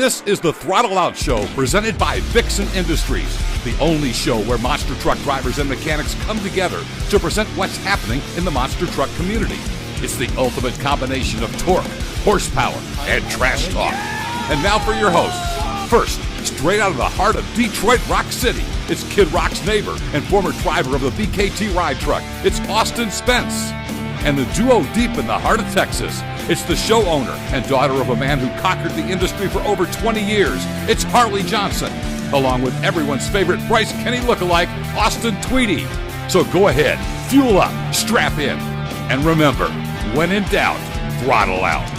This is the Throttle Out Show, presented by Vixen Industries, the only show where monster truck drivers and mechanics come together to present what's happening in the monster truck community. It's the ultimate combination of torque, horsepower, and trash talk. And now for your hosts. First, straight out of the heart of Detroit Rock City, it's Kid Rock's neighbor and former driver of the BKT ride truck. It's Austin Spence. And the duo deep in the heart of Texas, it's the show owner and daughter of a man who conquered the industry for over 20 years. It's Harley Johnson, along with everyone's favorite Bryce Kenny lookalike, Austin Tweedy. So go ahead, fuel up, strap in, and remember, when in doubt, throttle out.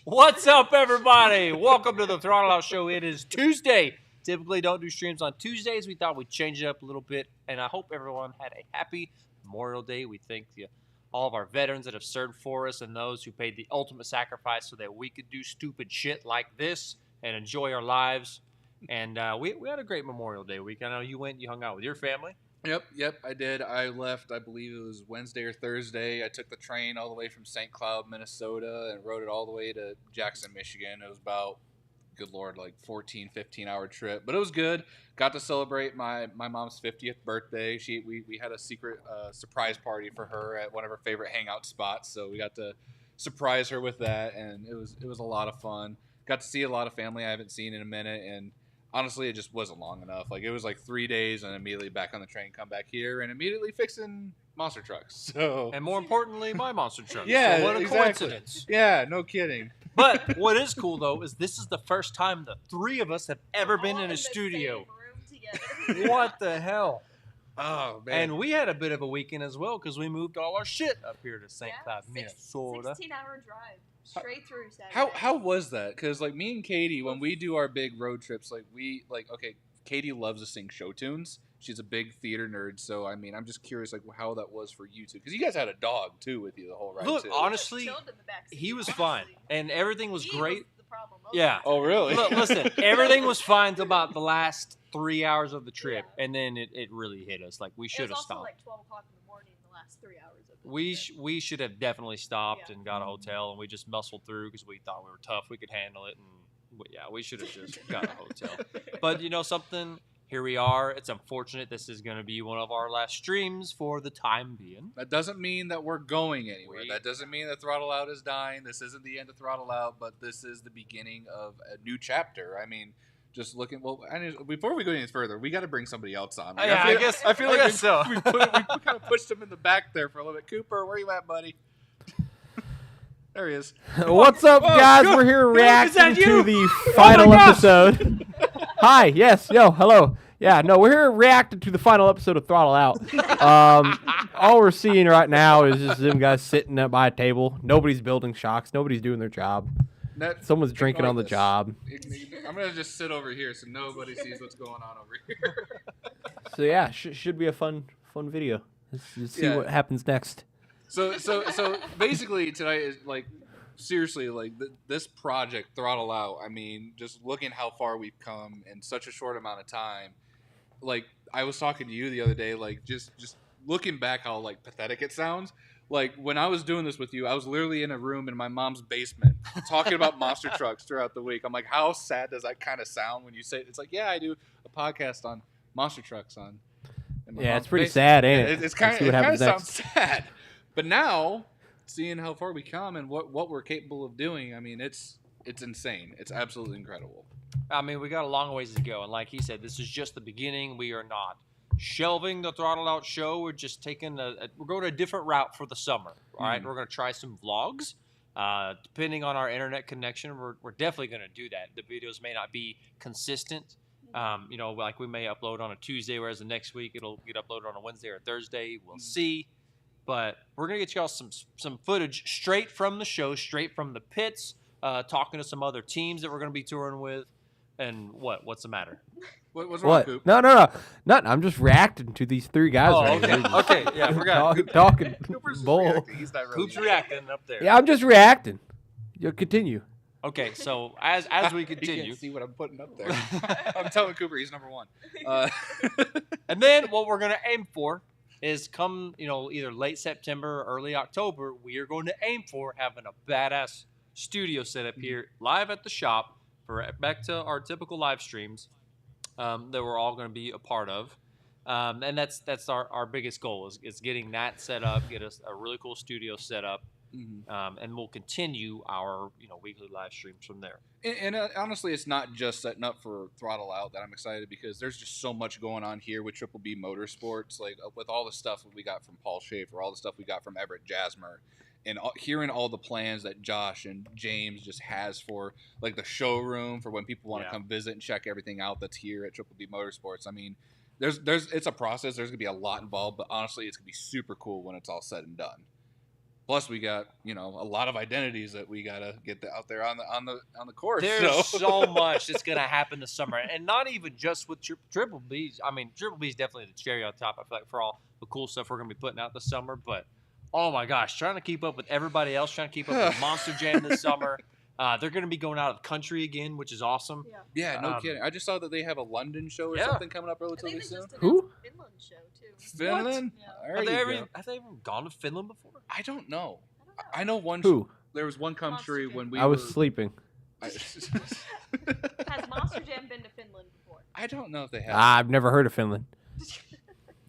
What's up, everybody? Welcome to the Throttle Out Show. It is Tuesday. Typically don't do streams on Tuesdays. We thought we'd change it up a little bit, and I hope everyone had a happy Memorial Day. We thank all of our veterans that have served for us and those who paid the ultimate sacrifice so that we could do stupid shit like this and enjoy our lives. And we had a great Memorial Day week. I know you hung out with your family. Yep, I did. I left, I believe it was Wednesday or Thursday. I took the train all the way from St. Cloud, Minnesota, and rode it all the way to Jackson, Michigan. It was about, good Lord, like 14, 15-hour trip. But it was good. Got to celebrate my mom's 50th birthday. We had a secret surprise party for her at one of her favorite hangout spots. So we got to surprise her with that, and it was a lot of fun. Got to see a lot of family I haven't seen in a minute, and honestly, it just wasn't long enough. Like, it was like 3 days and immediately back on the train, come back here, and immediately fixing monster trucks. So, and more importantly, my monster truck. Yeah, so what a exactly. coincidence. Yeah, no kidding. But what is cool, though, is this is the first time the three of us have ever been in a studio. What the hell? Oh, man. And we had a bit of a weekend as well because we moved all our shit up here to St. Cloud, Minnesota. 16-hour drive. Straight through Saturday. How was that? Because, like, me and Katie, when we do our big road trips, okay, Katie loves to sing show tunes. She's a big theater nerd, so, I mean, I'm just curious, like, how that was for you two. Because you guys had a dog, too, with you the whole ride, Look, too. honestly, he was fine, and everything was great. Was the problem. Yeah. Oh, really? Look, listen, everything was fine until about the last 3 hours of the trip, and then it really hit us. Like, we should have stopped. It was also like 12 o'clock in the morning the last 3 hours of the trip. We should have definitely stopped and got a hotel, and we just muscled through because we thought we were tough, we could handle it, and we should have just got a hotel. But you know something? Here we are. It's unfortunate this is going to be one of our last streams for the time being. That doesn't mean that we're going anywhere. That doesn't mean that Throttle Out is dying. This isn't the end of Throttle Out, but this is the beginning of a new chapter. I mean, just looking. Well, before we go any further, we got to bring somebody else on. Like, I feel like so. We kind of pushed him in the back there for a little bit. Cooper, where you at, buddy? There he is. What's up, guys? We're here reacting to the final episode. Hi, yes, hello. Yeah, no, we're here reacting to the final episode of Throttle Out. All we're seeing right now is just them guys sitting up by a table. Nobody's building shocks. Nobody's doing their job. Someone's drinking on the job. I'm going to just sit over here so nobody sees what's going on over here. So, yeah, should be a fun video. Let's see what happens next. So basically tonight is like, seriously, like this project, Throttle Out, I mean, just looking how far we've come in such a short amount of time. Like, I was talking to you the other day, like, just looking back how, like, pathetic it sounds. Like, when I was doing this with you, I was literally in a room in my mom's basement talking about monster trucks throughout the week. I'm like, how sad does that kind of sound when you say it? It's like, yeah, I do a podcast on monster trucks on. Yeah, it's pretty sad, ain't it? It's kind of sounds sad. But now, seeing how far we come and what we're capable of doing, I mean, it's insane. It's absolutely incredible. I mean, we got a long ways to go, and like he said, this is just the beginning. We are not shelving the Throttle Out show. We're just taking we're going a different route for the summer. All right, we're going to try some vlogs. Depending on our internet connection, we're definitely going to do that. The videos may not be consistent. You know, like we may upload on a Tuesday, whereas the next week it'll get uploaded on a Wednesday or Thursday. We'll see. But we're going to get y'all some footage straight from the show, straight from the pits, talking to some other teams that we're going to be touring with. And what's the matter? What's wrong, Coop? No. Nothing. I'm just reacting to these three guys right here. Okay, yeah, we're talking Cooper's bull. reacting. He's not really Coop's reacting up there. Yeah, I'm just reacting. You'll continue. Okay, so as we You continue, can't see what I'm putting up there. I'm telling Cooper he's number 1. and then what we're gonna aim for is come either late September or early October, we are going to aim for having a badass studio set up here live at the shop for back to our typical live streams that we're all going to be a part of. And that's our biggest goal is getting that set up, get us a really cool studio set up. And we'll continue our weekly live streams from there. And honestly, it's not just setting up for Throttle Out that I'm excited because there's just so much going on here with Triple B Motorsports, like with all the stuff that we got from Paul Schaefer, all the stuff we got from Everett Jasmer, and hearing all the plans that Josh and James just has for like the showroom for when people want to come visit and check everything out that's here at Triple B Motorsports. I mean, it's a process. There's gonna be a lot involved, but honestly, it's gonna be super cool when it's all said and done. Plus, we got a lot of identities that we gotta get out there on the course. There's so much that's gonna happen this summer, and not even just with Triple B's. I mean, Triple B's definitely the cherry on top. I feel like for all the cool stuff we're gonna be putting out this summer, but oh my gosh, trying to keep up with everybody else, trying to keep up with Monster Jam this summer. They're going to be going out of the country again, which is awesome. Yeah, no kidding. I just saw that they have a London show or something coming up relatively soon. Who? Finland show too. Finland? Yeah. Have they ever gone to Finland before? I don't know. I know one. Who? There was one country when we. I was sleeping. Has Monster Jam been to Finland before? I don't know if they have. I've never heard of Finland.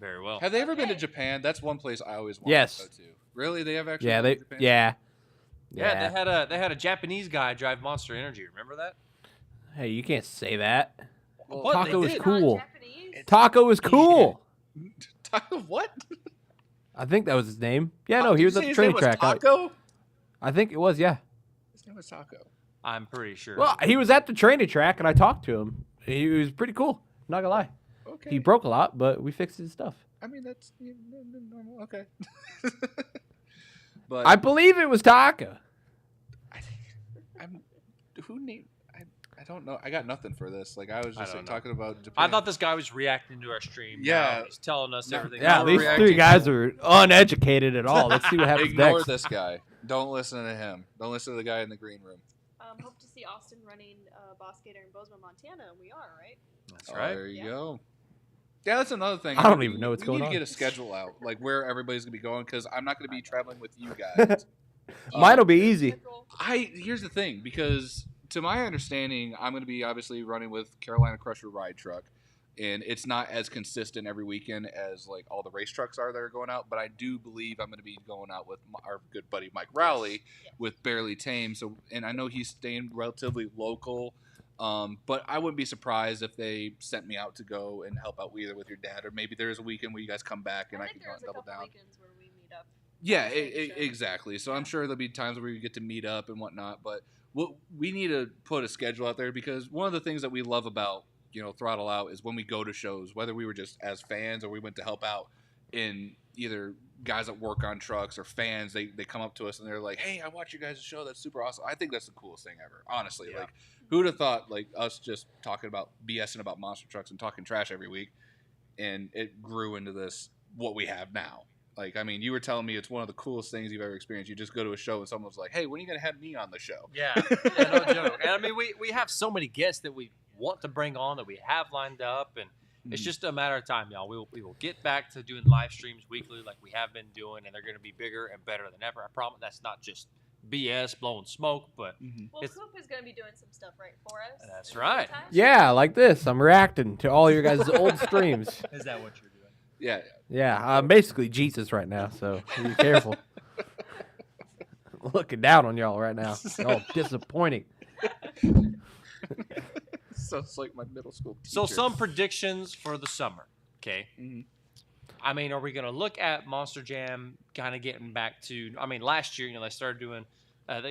Very well. Have they ever been to Japan? That's one place I always want to go to. Really? They have actually Yeah, been to Japan? Yeah, they had a Japanese guy drive Monster Energy. Remember that? Hey, you can't say that. Well, Taco is did. cool. Japanese? Taco is cool. Taco what? I think that was his name. Yeah, no, he was at the training track. Taco? I think it was, yeah. His name was Taco. I'm pretty sure. Well, he was at the training track, and I talked to him. He was pretty cool. Not gonna lie. Okay. He broke a lot, but we fixed his stuff. I mean, that's normal. Okay. But I believe it was Taco. who named? I don't know. I got nothing for this. Like I was just talking about Japan. I thought this guy was reacting to our stream. Yeah. He's telling us everything. Yeah, these three guys are uneducated at all. Let's see what happens Ignore next. this guy. Don't listen to him. Don't listen to the guy in the green room. Hope to see Austin running Boss Gator in Bozeman, Montana, and we are, right? That's right. There you go. Yeah, that's another thing. I don't even know what's we going need on. to get a schedule out, like where everybody's gonna be going, because I'm not gonna be traveling with you guys. Mine'll be easy. Here's the thing, because to my understanding, I'm gonna be obviously running with Carolina Crusher Ride Truck, and it's not as consistent every weekend as like all the race trucks are that are going out. But I do believe I'm gonna be going out with our good buddy Mike Rowley with Barely Tame. So, and I know he's staying relatively local. But I wouldn't be surprised if they sent me out to go and help out either with your dad, or maybe there's a weekend where you guys come back and I can go and double down. Weekends where we meet up. Yeah, exactly. So I'm sure there'll be times where we get to meet up and whatnot. But we need to put a schedule out there, because one of the things that we love about Throttle Out is when we go to shows, whether we were just as fans or we went to help out in either guys that work on trucks or fans, they come up to us and they're like, hey, I watch you guys' show, that's super awesome. I think that's the coolest thing ever, honestly. Like, who'd have thought, like, us just talking about BSing about monster trucks and talking trash every week, and it grew into this what we have now. Like, I mean, you were telling me it's one of the coolest things you've ever experienced. You just go to a show and someone's like, hey, when are you going to have me on the show? Yeah, no joke. And I mean, we have so many guests that we want to bring on, that we have lined up, and it's just a matter of time, y'all. We will get back to doing live streams weekly like we have been doing, and they're going to be bigger and better than ever. I promise. That's not just BS blowing smoke, but Well, Coop is going to be doing some stuff right for us. That's right. Yeah, like this. I'm reacting to all your guys' old streams. Is that what you're doing? Yeah. Yeah, I'm basically Jesus right now, so be careful. Looking down on y'all right now. Y'all disappointing. Sounds like my middle school teacher. So some predictions for the summer, okay? I mean, are we going to look at Monster Jam kind of getting back to, I mean, last year, they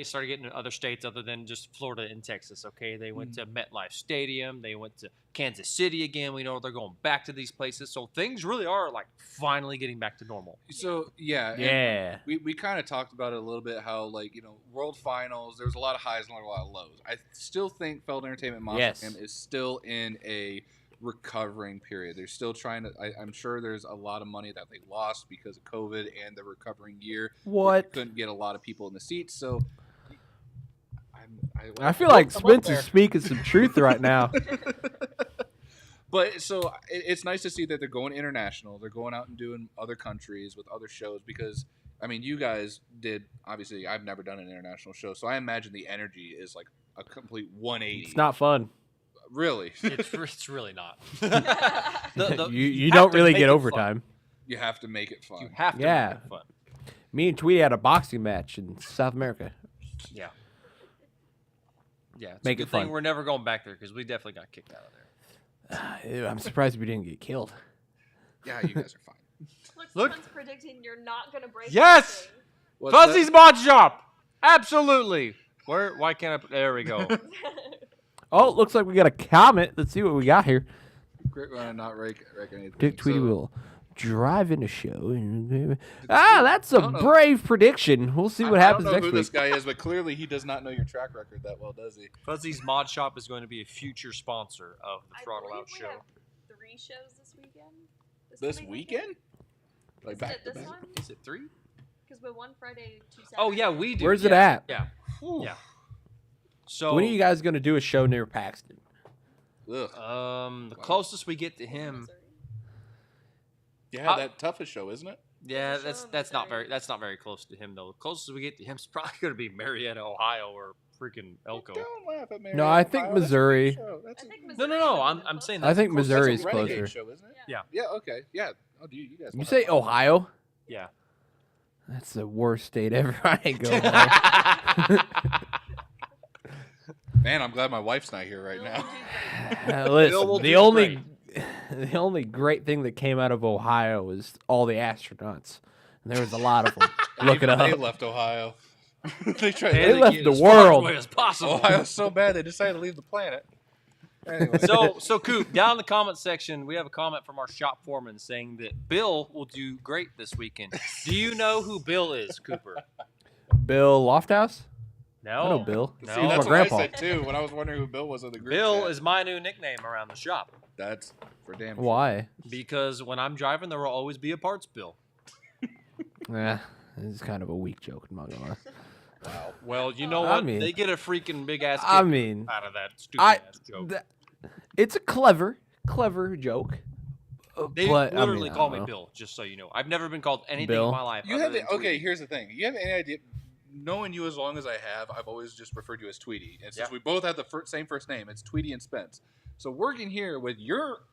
started getting in other states other than just Florida and Texas, okay? They went to MetLife Stadium. They went to Kansas City again. We know they're going back to these places. So things really are, like, finally getting back to normal. So, yeah. Yeah. We kind of talked about it a little bit, how, like, World Finals, there's a lot of highs and a lot of lows. I still think Feld Entertainment Monster Jam is still in a recovering period. They're still trying to, I'm sure there's a lot of money that they lost because of COVID and the recovering year. What? Couldn't get a lot of people in the seats, so I feel like I'm up Spence there. is speaking some truth right now. But so it's nice to see that they're going international. They're going out and doing other countries with other shows because, I mean, you guys did, obviously, I've never done an international show, so I imagine the energy is like a complete 180. It's not fun. Really. It's really not. You have don't to really make get it overtime. You have to make it Fun. fun. You have to Yeah. make it fun. Me and Tweety had a boxing match in South America. Yeah. Yeah. It's Make a it good thing fun. we're never going back there because we definitely got kicked out of there. Ew, I'm surprised we didn't get killed. Yeah, you guys are fine. Look. Someone's predicting you're not gonna break. Yes! anything. What's Fuzzy's Mod Shop! Absolutely! Why can't I... There we go. Oh, it looks like we got a comment. Let's see what we got here. Great one, not rake anything. Dick Tweety So- will drive in a show. That's a don't know. brave prediction. We'll see what happens I don't know next who week. this guy is, but clearly he does not know your track record that well, does he? Fuzzy's Mod Shop is going to be a future sponsor of the I Throttle believe Out we show. have 3 shows this weekend. This coming weekend? Like Isn't back it to this back? one? Is it 3? Because we're one Friday, 2 Saturdays. Oh, yeah, we do. Where's it yeah. at? Yeah. Whew. Yeah. So, When are you guys going to do a show near Paxton? Ugh. the closest we get to him... Yeah, that toughest show, isn't it? Yeah, There's a show in that's not Missouri. very very close to him though. The closest we get to him is probably going to be Marietta, Ohio, or freaking Elko. Don't laugh at me. No, I think Missouri. I think No, Missouri no. should I'm be the saying closest. that's I think the closest. Missouri's That's a Renegade closer. show, isn't it? Yeah. Yeah. Okay. Yeah. Oh, do you guys? You want say that? Ohio? Yeah. That's the worst state ever. I ain't going there. Man, I'm glad my wife's not here right Bill now. will do great. Bill will Listen, do the only great thing that came out of Ohio was all the astronauts. And there was a lot of them. Look it Even They up. left Ohio. they tried. They to left get the as far world. away as possible. Ohio's so bad they decided to leave the planet. Anyway. So Coop, down in the comment section, we have a comment from our shop foreman saying that Bill will do great this weekend. Do you know who Bill is, Cooper? Bill Lofthouse? No. I know Bill. No. See, He's that's my what grandpa. I said too when I was wondering who Bill was in the group. Bill chat. is my new nickname around the shop That's for damn sure. Why? because when I'm driving, there will always be a parts bill. This is kind of a weak joke. I'm not gonna lie. Wow. Well, you know I what? mean- They get a freaking big ass kick I mean, out of that stupid I. ass joke. It's a clever joke. They but, I literally mean, I call don't me know. Bill, just so you know. I've never been called anything Bill. in my life. You other have than okay. Tweety. Here's the thing. You have any idea? Knowing you as long as I have, I've always just referred you as Tweety. And since Yeah. we both have the same first name, it's Tweety and Spence. So working here with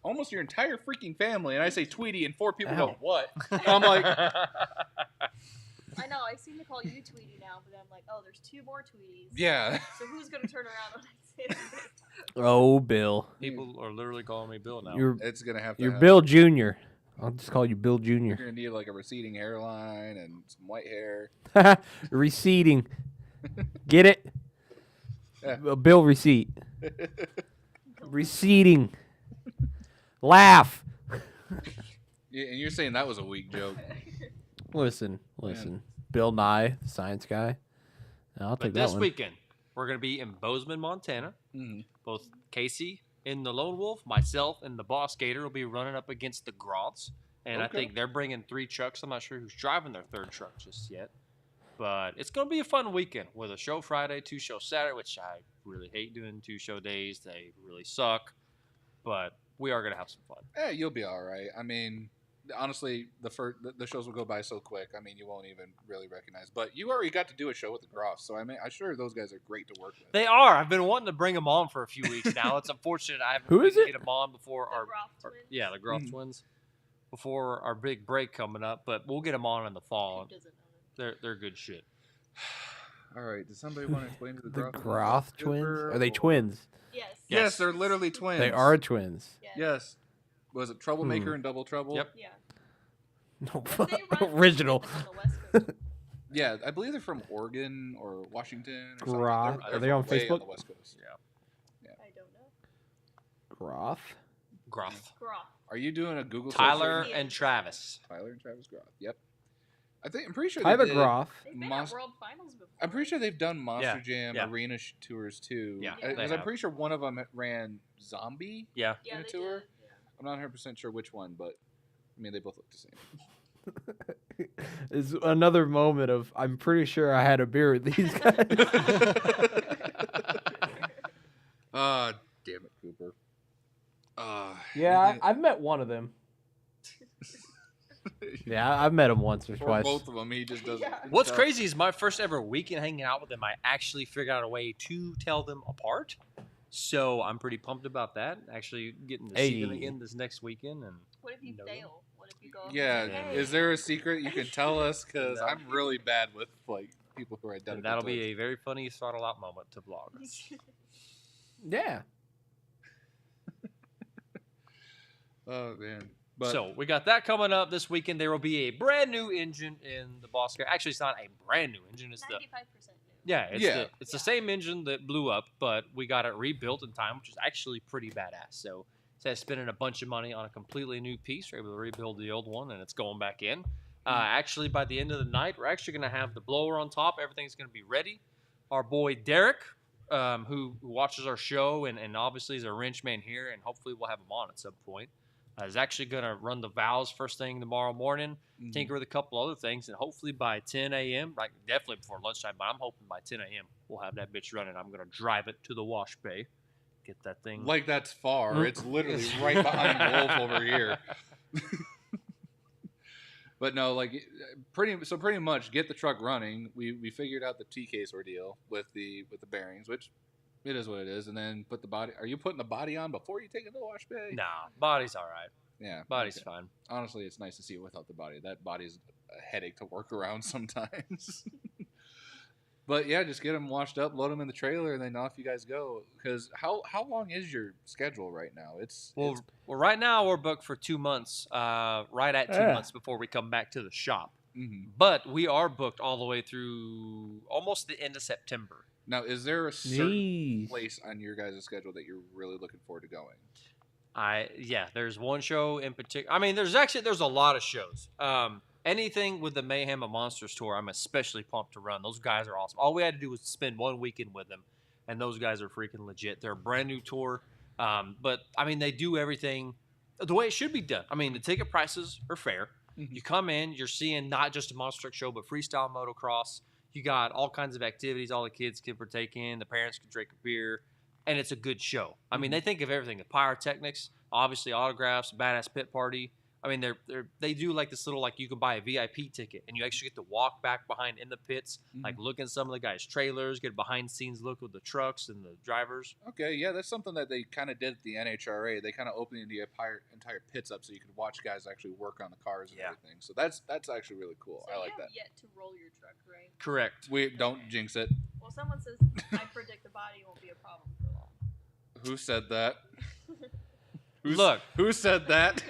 almost your entire freaking family, and I say Tweety, and 4 people Ow. go, "What?" I'm like, I know. I seem to call you Tweety now, but I'm like, oh, there's 2 more Tweeties. "Yeah." So who's gonna turn around when I say that? Oh, Bill. People are literally calling me Bill now. You're It's gonna have to. you're happen. Bill Jr. I'll just call you Bill You're Jr. gonna need like a receding hairline and some white hair. Receding. Get it? Yeah. A Bill receipt. Receding. Laugh. Yeah, and you're saying that was a weak joke. Listen. Bill Nye, the science guy. I'll But take that this one. weekend, we're going to be in Bozeman, Montana. Mhm. Both Casey and the Lone Wolf, myself, and the Boss Gator will be running up against the Groths. And I Okay. think they're bringing 3 trucks. I'm not sure who's driving their 3rd truck just yet. But it's going to be a fun weekend with a show Friday, 2 shows Saturday, which I really hate doing 2 show days. They really suck. But we are going to have some fun. Yeah, you'll be all right. I mean, honestly, the shows will go by so quick. I mean, you won't even really recognize. But you already got to do a show with the Groffs, so I mean, I'm sure those guys are great to work with. They are. I've been wanting to bring them on for a few weeks now. It's unfortunate I haven't Who been is able to it? get them on before The our Groff our- twins. yeah, the Groff Mhm. twins before our big break coming up. But we'll get them on in the fall. Who doesn't know them? They're good shit. All right, does somebody want to explain to the The Groff? Groth twins? Cooper, Are they or- twins? Yes. Yes, Yes. they're literally twins. They are twins. Yes. Yes. Was it Troublemaker and Double Trouble? Yep. Yeah. No, They run original. on the West Coast. Yeah, I believe they're from Oregon or Washington. Or something. Groff. They're Are they from on way Facebook? the West Coast. Yeah. I don't know. Groth? Groff. Groff. Are you doing a Google search Tyler right and Travis. now? Tyler and Travis Groff. Yep. I'm pretty sure Tyler they did, Groff. They've been Mas- at World Finals before. I'm pretty sure they've done Monster Jam yeah. arena tours too. Yeah, they because I'm have. pretty sure one of them ran Zombie. Yeah. Yeah, in a they tour? did. Yeah. I'm not 100% sure which one, but I mean they both look the same. Is another moment of I'm pretty sure I had a beer with these guys. Yeah, I've met one of them. Yeah, I've met him once or Or twice. both of them. He just doesn't. What's crazy is my first ever weekend hanging out with them, I actually figured out a way to tell them apart. So I'm pretty pumped about that. Actually getting to see them again this next weekend. And What if you fail? What if you go? Yeah, Hey. is there a secret you can tell us? Because I'm really bad with like people who are identical. and that'll twins. be a very funny Throttle Out moment to vlog. Yeah. Oh man. But So we got that coming up this weekend. There will be a brand new engine in the Boss Car. Actually, it's not a brand new engine. It's 95% new. It's the same engine that blew up, but we got it rebuilt in time, which is actually pretty badass. So instead of spending a bunch of money on a completely new piece, we're able to rebuild the old one, and it's going back in. Actually, by the end of the night, we're actually going to have the blower on top. Everything's going to be ready. Our boy Derek, who watches our show and obviously is a wrench man here, and hopefully we'll have him on at some point, is actually going to run the valves first thing tomorrow morning, tinker with a couple other things, and hopefully by 10 a.m., like definitely before lunchtime, but I'm hoping by 10 a.m. we'll have that bitch running. I'm going to drive it to the wash bay, get that thing. like that's far. It's literally right behind Wolf over here. But no, like pretty much get the truck running. We figured out the T-case ordeal with the bearings, which it is what it is, and then put the body. Are you putting the body on before you take it to the wash bay? Nah, body's all right. Yeah, Body's okay. fine. Honestly, it's nice to see it without the body. That body's a headache to work around sometimes. But yeah, just get them washed up, load them in the trailer, and then off you guys go. Because how long is your schedule right now? Well, right now we're booked for 2 months, right at 2 months before we come back to the shop. Mm-hmm. But we are booked all the way through almost the end of September. Now, is there a certain place on your guys' schedule that you're really looking forward to going? There's one show in particular. I mean, there's a lot of shows. Anything with the Mayhem of Monsters tour, I'm especially pumped to run. Those guys are awesome. All we had to do was spend 1 weekend with them, and those guys are freaking legit. They're a brand new tour, but I mean, they do everything the way it should be done. I mean, the ticket prices are fair. Mm-hmm. You come in, you're seeing not just a monster truck show, but freestyle motocross. You got all kinds of activities all the kids can partake in. The parents can drink a beer, and it's a good show. I mean, they think of everything: the pyrotechnics, obviously autographs, badass pit party. I mean, they do like this little, like, you can buy a VIP ticket and you actually get to walk back behind in the pits, like look at some of the guys' trailers, get a behind scenes look with the trucks and the drivers. Okay, yeah, that's something that they kind of did at the NHRA. They kind of opened the entire pits up so you could watch guys actually work on the cars and everything. So that's actually really cool. So I like you that. have yet to roll your truck, right? Correct. We don't jinx it. Well, someone says I predict the body won't be a problem for long. Who said that? Look. Who said that?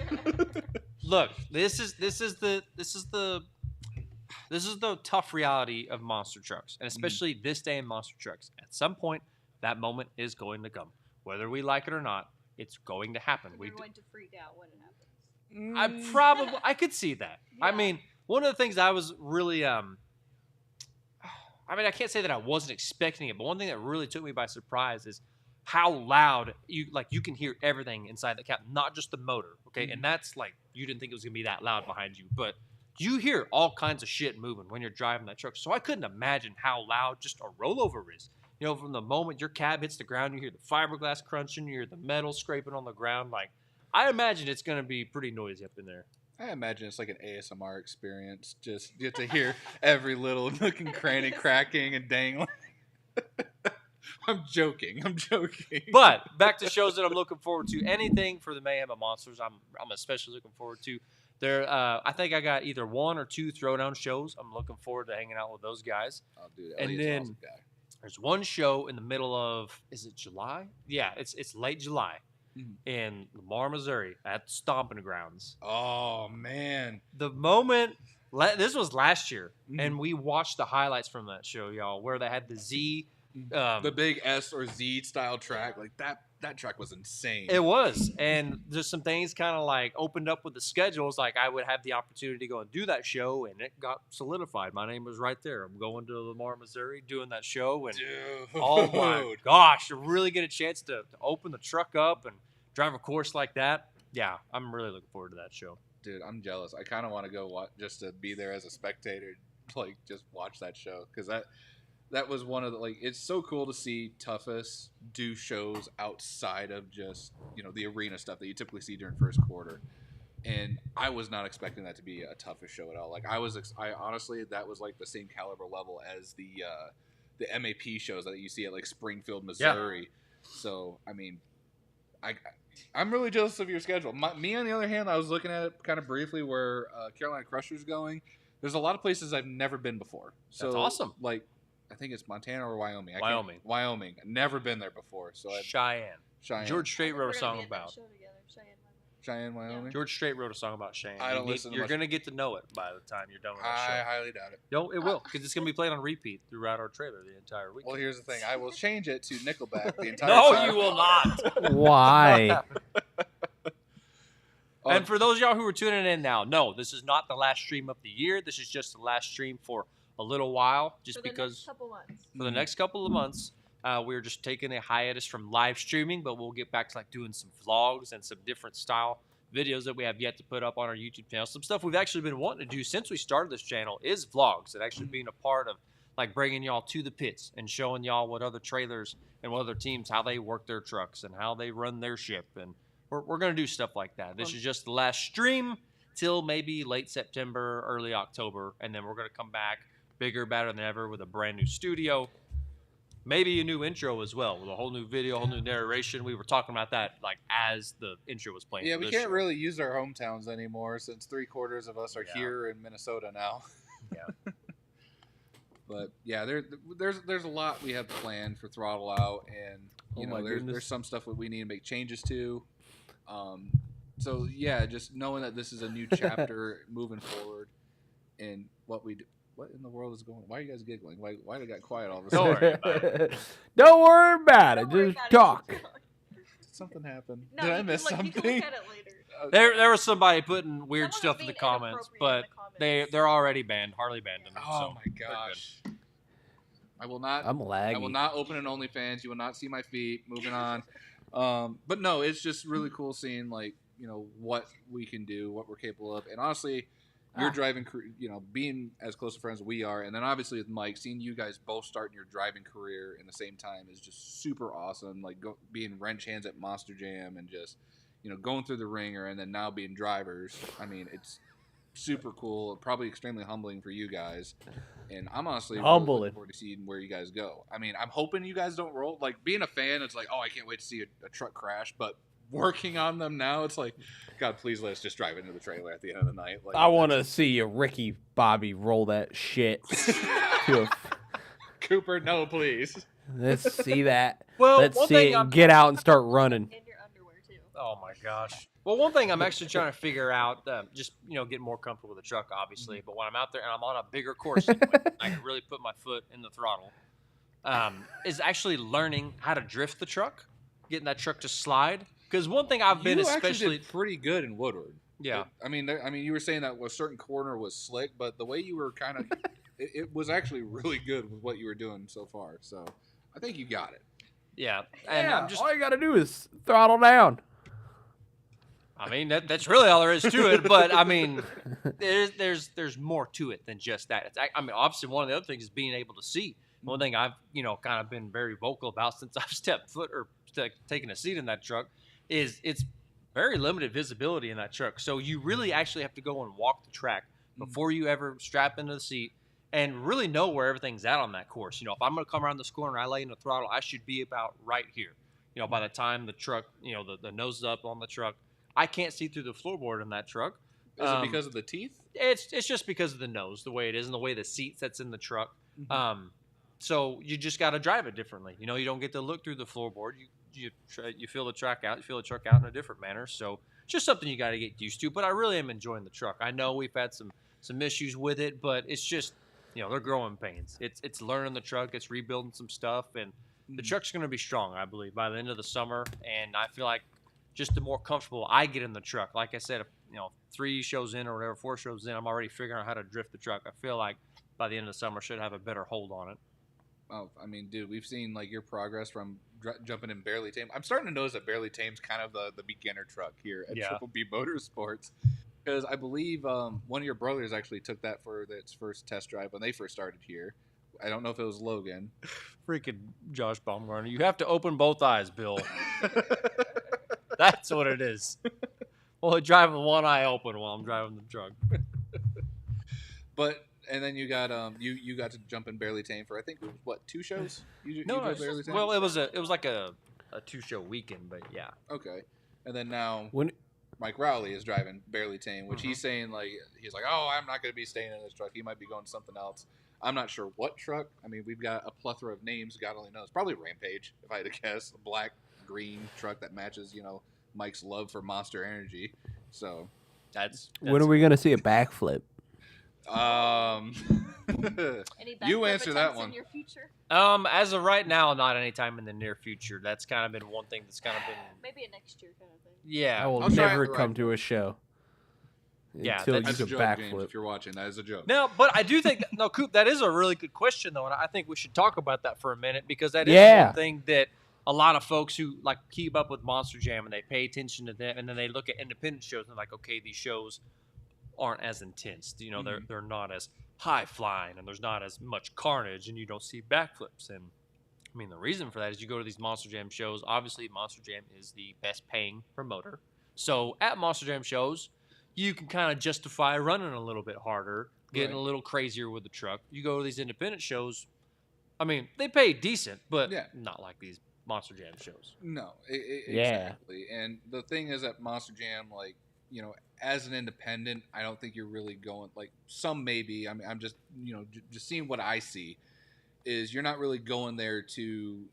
Look, this is the tough reality of monster trucks, and especially this day in monster trucks. At some point, that moment is going to come, whether we like it or not. It's going to happen. We're going to freak out when it happens. I could see that. Yeah. I mean, one of the things I was really I can't say that I wasn't expecting it, but one thing that really took me by surprise is how loud you can hear everything inside the cab, not just the motor, okay? And that's like, you didn't think it was gonna be that loud behind you, but you hear all kinds of shit moving when you're driving that truck. So I couldn't imagine how loud just a rollover is. You know, from the moment your cab hits the ground, you hear the fiberglass crunching, you hear the metal scraping on the ground. Like, I imagine it's gonna be pretty noisy up in there. I imagine it's like an ASMR experience. Just get to hear every little nook and cranny cracking and dangling. I'm joking. But back to shows that I'm looking forward to. Anything for the Mayhem of Monsters, I'm especially looking forward to. I think I got either 1 or 2 throwdown shows. I'm looking forward to hanging out with those guys. Oh, dude, and Elliot's then an awesome guy. There's one show in the middle of, is it July? Yeah, it's late July in Lamar, Missouri at Stomping Grounds. Oh man, the moment. This was last year, and we watched the highlights from that show, y'all, where they had the Z. The big S or Z style track, like that track was insane. It was, and just some things kind of like opened up with the schedules. Like, I would have the opportunity to go and do that show, and it got solidified. My name was right there. I'm going to Lamar, Missouri, doing that show, and oh my gosh, to really get a chance to open the truck up and drive a course like that. Yeah, I'm really looking forward to that show. Dude, I'm jealous. I kind of want to go just to be there as a spectator, like just watch that show, because that was one of the, like, it's so cool to see Toughest do shows outside of just, the arena stuff that you typically see during first quarter. And I was not expecting that to be a Toughest show at all. Like, I honestly, that was like the same caliber level as the MAP shows that you see at like Springfield, Missouri. Yeah. So, I mean, I'm really jealous of your schedule. Me, on the other hand, I was looking at it kind of briefly where Carolina Crusher's going. There's a lot of places I've never been before. So, that's awesome. Like, I think it's Montana or Wyoming. Wyoming. I've never been there before. So Cheyenne. George Strait wrote a song about. Cheyenne, Wyoming. Yeah. George Strait wrote a song about Cheyenne. I don't listen. You're gonna get to know it by the time you're done with that show. I highly doubt it. No, it will, because it's gonna be played on repeat throughout our trailer the entire week. Well, here's the thing. I will change it to Nickelback the entire No, time. you will not. Why? And for those of y'all who are tuning in now, no, this is not the last stream of the year. This is just the last stream for a little while, just because for the next couple of months, we're just taking a hiatus from live streaming, but we'll get back to like doing some vlogs and some different style videos that we have yet to put up on our YouTube channel. Some stuff we've actually been wanting to do since we started this channel is vlogs, and actually being a part of like bringing y'all to the pits and showing y'all what other trailers and what other teams, how they work their trucks and how they run their ship. And we're going to do stuff like that. This is just the last stream till maybe late September, early October, and then we're going to come back bigger, better than ever with a brand new studio. Maybe a new intro as well, with a whole new video, a whole new narration. We were talking about that like as the intro was playing. Yeah, we can't really use our hometowns anymore since 3/4 of us are here in Minnesota now. Yeah. But yeah, there's a lot we have planned for Throttle Out, and there's some stuff that we need to make changes to. So yeah, just knowing that this is a new chapter moving forward, and what in the world is going on? Why are you guys giggling? Why did it got quiet all of a sudden? Don't worry about it. Don't worry about it. Just talk. Did something happen? No, Did I miss something? You can look at it later. There was somebody putting weird Someone stuff in the was being comments, but inappropriate in the they're already banned. Harley banned them. Oh so my gosh. I will not. I'm laggy. I will not open an OnlyFans. You will not see my feet. Moving on. But no, it's just really cool seeing what we can do, what we're capable of, and honestly, your driving, being as close to friends as we are, and then obviously with Mike, seeing you guys both starting your driving career in the same time is just super awesome. Like being wrench hands at Monster Jam and just going through the ringer, and then now being drivers. I mean, it's super cool. Probably extremely humbling for you guys. And I'm honestly really looking forward to seeing where you guys go. I mean, I'm hoping you guys don't roll. Like, being a fan, it's like, oh, I can't wait to see a truck crash. But working on them now, it's like, God, please let us just drive into the trailer at the end of the night. Like, I want to see a Ricky Bobby roll that shit. Cooper, no, please. Let's see that. Well, let's see it get out and start running. In your underwear too. Oh my gosh. Well, one thing I'm actually trying to figure out, just get more comfortable with the truck, obviously. But when I'm out there and I'm on a bigger course, I can really put my foot in the throttle. Is actually learning how to drift the truck, getting that truck to slide. Because one thing I've been especially did pretty good in Woodward. Yeah. I mean, you were saying that a certain corner was slick, but the way you were kind of, it was actually really good with what you were doing so far. So I think you got it. Yeah. And yeah, I'm just, all you got to do is throttle down. I mean, that's really all there is to it. But I mean, there's more to it than just that. Obviously, one of the other things is being able to see. One thing I've kind of been very vocal about since I've stepped foot or taken a seat in that truck is it's very limited visibility in that truck. So you really actually have to go and walk the track before you ever strap into the seat and really know where everything's at on that course. If I'm going to come around this corner and I lay in the throttle, I should be about right here. By the time the truck, the nose is up on the truck, I can't see through the floorboard in that truck. Is it because of the teeth? It's just because of the nose, the way it is, and the way the seat sets in the truck. Mm-hmm. So you just got to drive it differently. You don't get to look through the floorboard. You feel the truck out. You feel the truck out in a different manner. So it's just something you got to get used to. But I really am enjoying the truck. I know we've had some issues with it, but it's just they're growing pains. It's learning the truck. It's rebuilding some stuff, and the truck's going to be strong, I believe, by the end of the summer. And I feel like just the more comfortable I get in the truck, like I said, 3 shows in or whatever, 4 shows in, I'm already figuring out how to drift the truck. I feel like by the end of the summer, I should have a better hold on it. Oh, I mean, dude, we've seen your progress from jumping in Barely Tame. I'm starting to notice that Barely Tame's kind of the beginner truck here at Triple B Motorsports, because I believe one of your brothers actually took that for its first test drive when they first started here. I don't know if it was Logan. Freaking Josh Baumgartner. You have to open both eyes, Bill. That's what it is. Well, I drive with one eye open while I'm driving the truck. But and then you got you got to jump in Barely Tame for I think it was, what, 2 shows? You No, drove Barely Tame? well, it was like a 2-show weekend, but yeah. Okay. And then now When Mike Rowley is driving Barely Tame, which he's saying he's like, oh, I'm not going to be staying in this truck. He might be going to something else. I'm not sure what truck. I mean, we've got a plethora of names. God only knows. Probably Rampage, if I had to guess. A black, green truck that matches, Mike's love for Monster Energy. So That's when are we gonna see a backflip? Any You backflip answer that attempts one. in your future? As of right now, not anytime in the near future. That's kind of been one thing that's kind of been Maybe a next year kind of thing. yeah. I will I'll try never it the come right to a show. Yeah, until you That's a do a joke, James. backflip. If you're watching, that is a joke. No, but I do think no, Coop. That is a really good question, though, and I think we should talk about that for a minute because that is Yeah. one thing that a lot of folks who like keep up with Monster Jam and they pay attention to them, and then they look at independent shows and they're like, okay, these shows aren't as intense. They're not as high flying, and there's not as much carnage, and you don't see backflips. And I mean, the reason for that is you go to these Monster Jam shows. Obviously, Monster Jam is the best paying promoter, so at Monster Jam shows, you can kind of justify running a little bit harder, getting Right. a little crazier with the truck. You go to these independent shows, I mean, they pay decent, but Yeah. not like these Monster Jam shows. No, Yeah. exactly. And the thing is at Monster Jam, as an independent, I don't think you're really going, some maybe. I mean, I'm just, just seeing what I see is you're not really going there to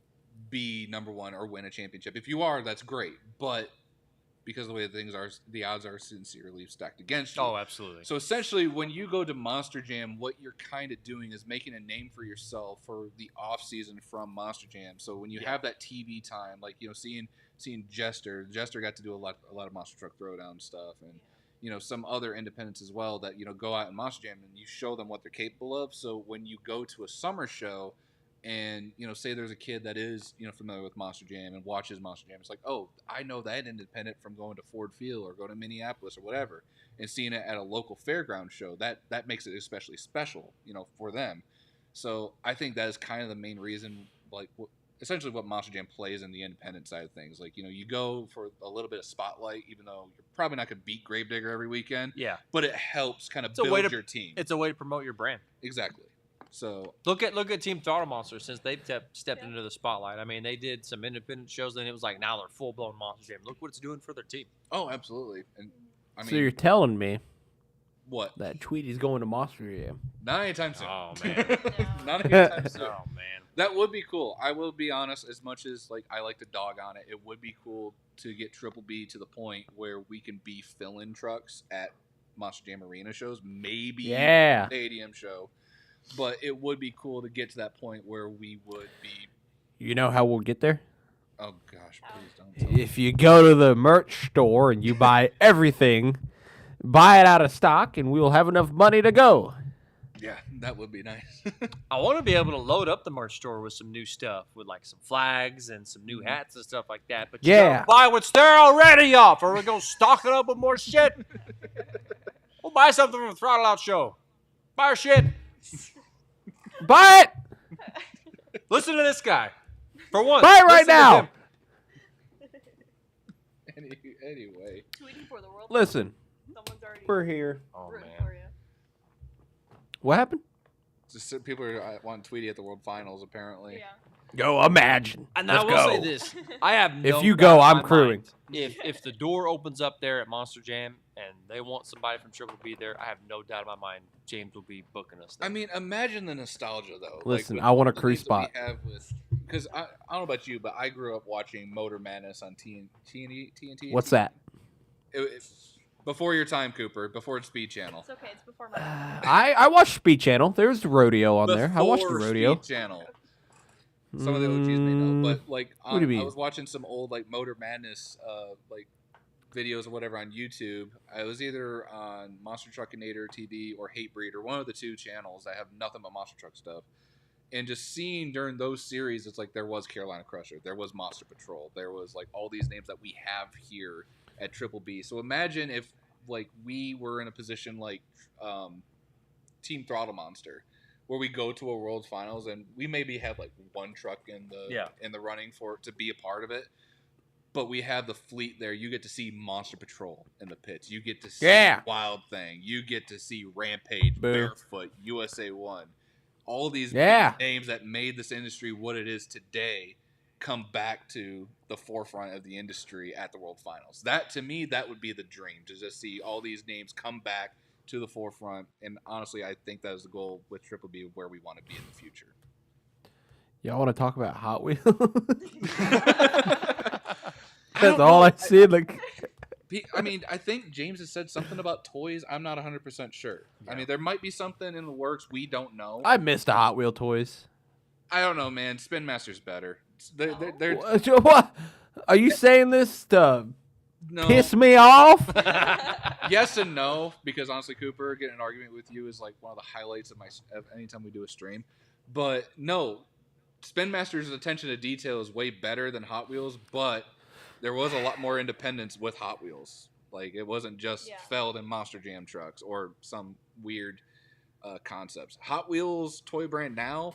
be number one or win a championship. If you are, that's great. But because of the way things are, the odds are sincerely stacked against you. Oh, absolutely. So essentially, when you go to Monster Jam, what you're kind of doing is making a name for yourself for the off season from Monster Jam. So when you have that TV time, seeing Jester got to do a lot of Monster Truck Throwdown stuff, and some other independents as well that go out in Monster Jam and you show them what they're capable of. So when you go to a summer show, and say there's a kid that is familiar with Monster Jam and watches Monster Jam, it's like, oh, I know that independent from going to Ford Field or going to Minneapolis or whatever, and seeing it at a local fairground show, that makes it especially special for them. So I think that is kind of the main reason, essentially what Monster Jam plays in the independent side of things. You go for a little bit of spotlight, even though you're probably not going to beat Gravedigger every weekend, Yeah. but it helps kind of It's a way build to- your team. It's a way to promote your brand. Exactly. So Look at Team Throttle Monster since they've stepped into the spotlight. I mean, they did some independent shows, then it was like now they're full blown Monster Jam. Look what it's doing for their team. oh, absolutely. And I mean, So you're telling me what? that Tweety's going to Monster Jam? Not anytime soon. Oh man. Not anytime soon. Oh man. That would be cool. I will be honest, as much as I like to dog on it, it would be cool to get Triple B to the point where we can be fill-in trucks at Monster Jam Arena shows, maybe Yeah. stadium show. But it would be cool to get to that point where we would be. You know how we'll get there? Oh gosh, please don't. Tell me. If you go to the merch store and you buy everything, buy it out of stock, and we will have enough money to go. Yeah, that would be nice. I want to be able to load up the merch store with some new stuff, with like some flags and some new hats and stuff like that. But you Yeah. gotta buy what's there already off, or we're gonna stock it up with more shit. We'll buy something from the Throttle Out show. Buy our shit. Buy it! Listen to this guy. For once, Buy it right listen to now! him. Anyway, Tweeting for the world. Listen, Someone's already we're here. Oh rooting man. for you. What happened? just people are wanting Tweety at the World Finals apparently. Yeah. Go imagine. And Let's I will go. say this: I have no If you doubt go, in I'm my crewing. mind, If the door opens up there at Monster Jam and they want somebody from Triple B there, I have no doubt in my mind James will be booking us there. I mean, imagine the nostalgia though. Listen, with I want a the crew things that spot. we have with, because I don't know about you, but I grew up watching Motor Madness on TNT. What's that? Before your time, Cooper. Before Speed Channel. It's okay. It's before my time. I watched Speed Channel. There's rodeo on there. I watched the Before rodeo. Speed Channel. Some of the OGs may know, but what do you mean? I was watching some old Motor Madness videos or whatever on YouTube. I was either on Monster Truckinator TV or Hate Breed or one of the two channels that have nothing but Monster Truck stuff. And just seeing during those series, it's like there was Carolina Crusher, there was Monster Patrol, there was all these names that we have here at Triple B. So imagine if we were in a position like Team Throttle Monster, where we go to a World Finals and we maybe have like one truck in the running for to be a part of it, but we have the fleet there. You get to see Monster Patrol in the pits. You get to see Wild Thing. You get to see Rampage, Barefoot, USA One. All these names that made this industry what it is today come back to the forefront of the industry at the World Finals. That, to me, that would be the dream, to just see all these names come back to the forefront. And honestly, I think that is the goal with Triple B, where we want to be in the future. Y'all want to talk about Hot Wheels? That's all I see. Like, I mean, I think James has said something about toys. I'm not 100% sure. Yeah. I mean, there might be something in the works we don't know. I missed the Hot Wheel toys. I don't know, man. Spin Master's better. They're what? Are you saying this to piss me off? Yes and no, because honestly, Cooper, getting an argument with you is like one of the highlights of anytime we do a stream. But no, Spin Master's attention to detail is way better than Hot Wheels, but there was a lot more independence with Hot Wheels. Like, it wasn't just Feld and Monster Jam trucks or some weird concepts. Hot Wheels toy brand now,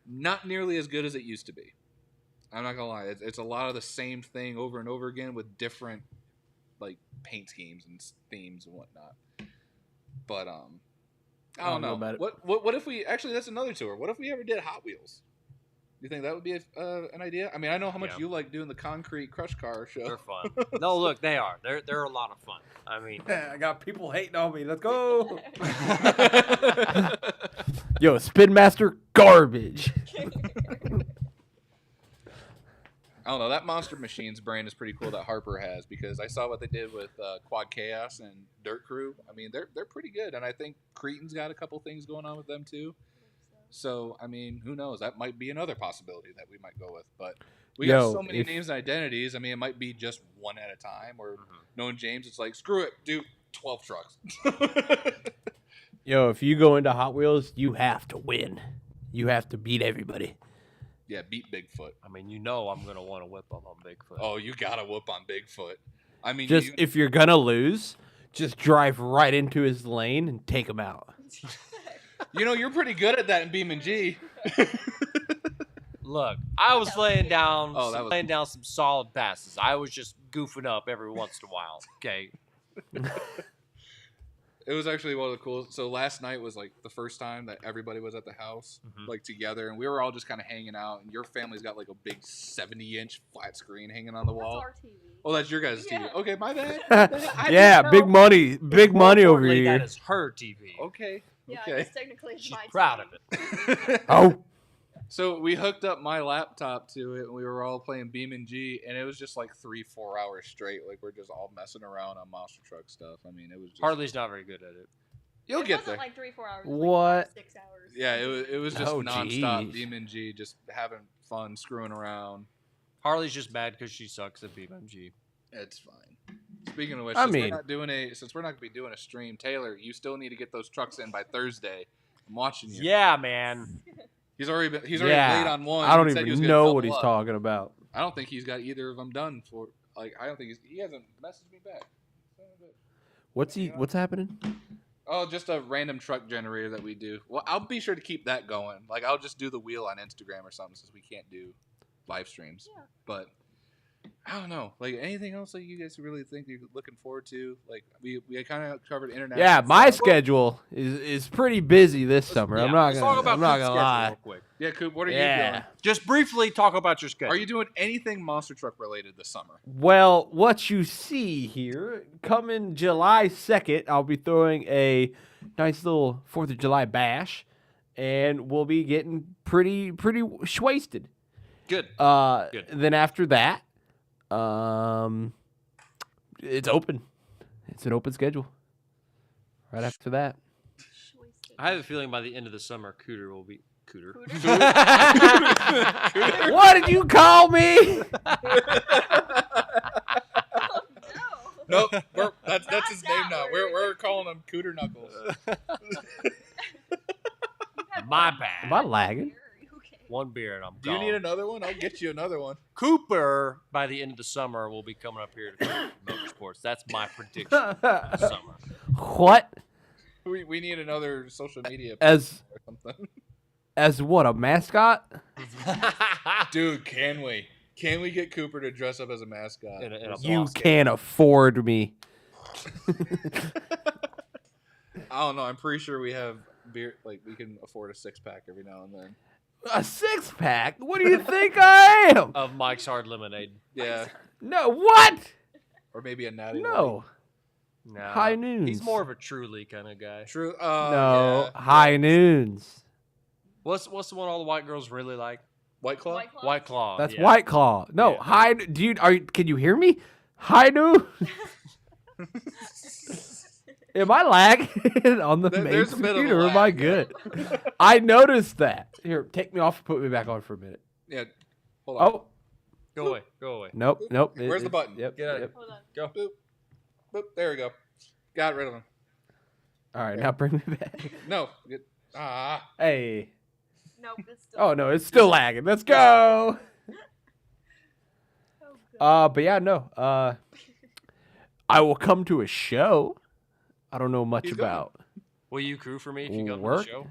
not nearly as good as it used to be. I'm not gonna lie, it's a lot of the same thing over and over again with different like paint schemes and themes and whatnot. But I don't know. About it. What if we actually? That's another tour. What if we ever did Hot Wheels? You think that would be an idea? I mean, I know how much you like doing the concrete crush car show. They're fun. No, look, they are. They're a lot of fun. I mean, I got people hating on me. Let's go. Yo, Spin Master garbage. I don't know. That Monster Machines brand is pretty cool that Harper has, because I saw what they did with Quad Chaos and Dirt Crew. I mean, they're pretty good, and I think Cretan's got a couple things going on with them too. So, I mean, who knows? That might be another possibility that we might go with. But we got so many names and identities. I mean, it might be just one at a time. Or knowing James, it's like, screw it, do 12 trucks. Yo, if you go into Hot Wheels, you have to win. You have to beat everybody. Yeah, beat Bigfoot. I mean, you know I'm going to want to whip up on Bigfoot. Oh, you got to whoop on Bigfoot. I mean, if you're going to lose, just drive right into his lane and take him out. You know, you're pretty good at that in Beam & G. Look, I was laying down some solid passes. I was just goofing up every once in a while, okay? It was actually one of the coolest. So last night was like the first time that everybody was at the house, like together, and we were all just kind of hanging out. And your family's got like a big 70-inch flat screen hanging on the wall. That's our TV. Oh, that's your guys' TV. Okay, my bad. Yeah, big money over here. That is her TV. Okay. Yeah, okay. I guess technically it's She's my proud TV. of it. Oh. So we hooked up my laptop to it, and we were all playing Beam & G, and it was just like 3-4 hours straight. Like, we're just all messing around on monster truck stuff. I mean, it was just... Harley's not very good at it. You'll get there. It wasn't like 3-4 hours. What? Like 6 hours. Yeah, it was just nonstop Beam & G, just having fun, screwing around. Harley's just mad because she sucks at BMG. It's fine. Speaking of which, since we're not going to be doing a stream, Taylor, you still need to get those trucks in by Thursday. I'm watching you. Yeah, man. He's already late on one. I don't even know what he's talking about. I don't think he's got either of them done for. Like, I don't think he hasn't messaged me back. What's happening? Oh, just a random truck generator that we do. Well, I'll be sure to keep that going. Like, I'll just do the wheel on Instagram or something, since we can't do live streams. Yeah. But I don't know. Like, anything else that you guys really think you're looking forward to? Like, we kind of covered international. Yeah, my schedule is pretty busy this summer. Yeah, I'm not let's talk about gonna Coop's lie. real quick. Yeah, Coop, what are you doing? Just briefly talk about your schedule. Are you doing anything monster truck related this summer? Well, what you see here, coming July 2nd, I'll be throwing a nice little 4th of July bash, and we'll be getting pretty wasted. Good. Good. Then after that, it's open. It's an open schedule. Right after that. I have a feeling by the end of the summer, Cooter will be... Cooter? What did you call me? Nope, that's his name now. We're calling him Cooter Knuckles. My bad. Am I lagging? One beer and I'm Do gone. you need another one? I'll get you another one. Cooper, by the end of the summer, will be coming up here to Motorsports. That's my prediction for the summer. What? We need another social media As or something. As what, a mascot? Dude, can we? Can we get Cooper to dress up as a mascot? In a You boss can't afford me. I don't know. I'm pretty sure we have beer. Like, we can afford a 6-pack every now and then. A 6-pack? What do you think I am? of Mike's Hard Lemonade. Yeah. No, what? Or maybe a natty. No. No, High Noons. He's more of a Truly kind of guy. True. No, Yeah. High Noons. What's the one all the white girls really like? White Claw? White Claw? White Claw. That's yeah. White Claw. No, Yeah. High. Dude, can you hear me? High Noon. Am I lagging on the main There's a bit of screen, a or am I lag, yeah. good? I noticed that. Here, take me off and put me back on for a minute. Yeah. Hold on. Oh, Go away. Go away. nope. Where's the button? Yep. Get out of yep. Hold on. Go. Boop. Boop. There we go. Got rid of him. All right, now bring me back. No. Hey. Nope, it's still. Oh no, it's still lagging. Let's go. Oh, God. But yeah, no. I will come to a show. I don't know much He's going. about. Will you crew for me if you come to Work? the show? He'll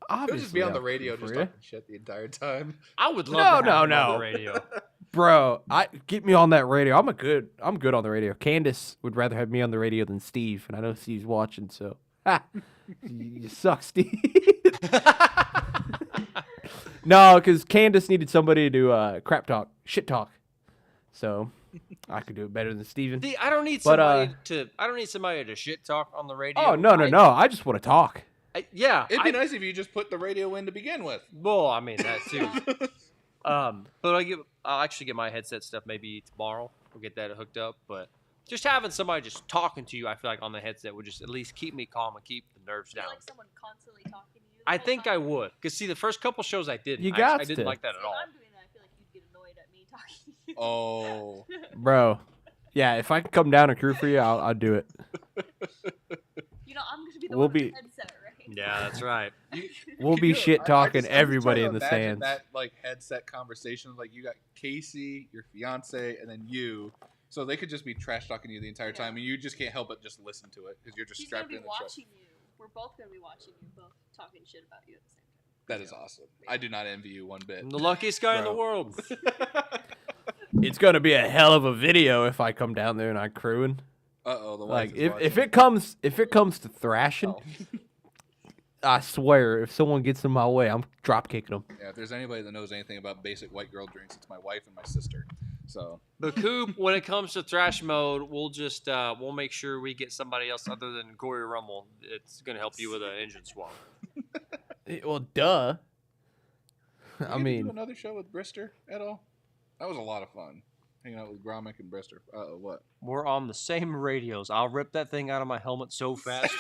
Obviously, just be on the I'll radio crew just for ya. talking shit the entire time. I would love to No, have him on no. the radio. Bro, get me on that radio. I'm good on the radio. Candace would rather have me on the radio than Steve, and I know Steve's watching, so you suck, Steve. No, because Candace needed somebody to shit talk, so I could do it better than Steven. See, I don't need But, somebody to shit talk on the radio. Oh no. I just want to talk. Yeah. It'd be nice if you just put the radio in to begin with. Well, I mean that too. But I'll actually get my headset stuff maybe tomorrow. We'll get that hooked up. But just having somebody just talking to you, I feel like on the headset would just at least keep me calm and keep the nerves You down. like someone constantly talking to you. the I whole think I time? would, cause see, the first couple shows I did, You I got didn't to. like that See, at if all. I'm doing that, I feel like you'd get annoyed at me talking to you. Oh. Bro. Yeah, if I can come down and crew for you, I'll do it. You know, I'm gonna be the We'll one with be- the headset, right? Yeah, that's right. We'll Can be you- shit I talking just- I'm just everybody trying in to the imagine stands. That like headset conversation, like you got Casey, your fiance, and then you. So they could just be trash talking you the entire Yeah. time, and you just can't help but just listen to it because you're just He's gonna strapped be in the truck. watching you. We're both gonna be watching you, both talking shit about you at the same time. That is awesome. I do not envy you one bit. I'm the luckiest guy in the Bro. world. It's gonna be a hell of a video if I come down there and I'm crewing. Uh-oh, the Like wife is if watching. it comes to thrashing, Oh. I swear if someone gets in my way, I'm drop kicking them. Yeah, if there's anybody that knows anything about basic white girl drinks, it's my wife and my sister. So The Coop, when it comes to thrash mode, we'll just we'll make sure we get somebody else other than Gory Rummel. It's gonna help you with an engine swap. Well, duh. You I gonna do mean, another show with Brister at all? That was a lot of fun. Hanging out with Gromick and Brister. Uh-oh, what? We're on the same radios. I'll rip that thing out of my helmet so fast.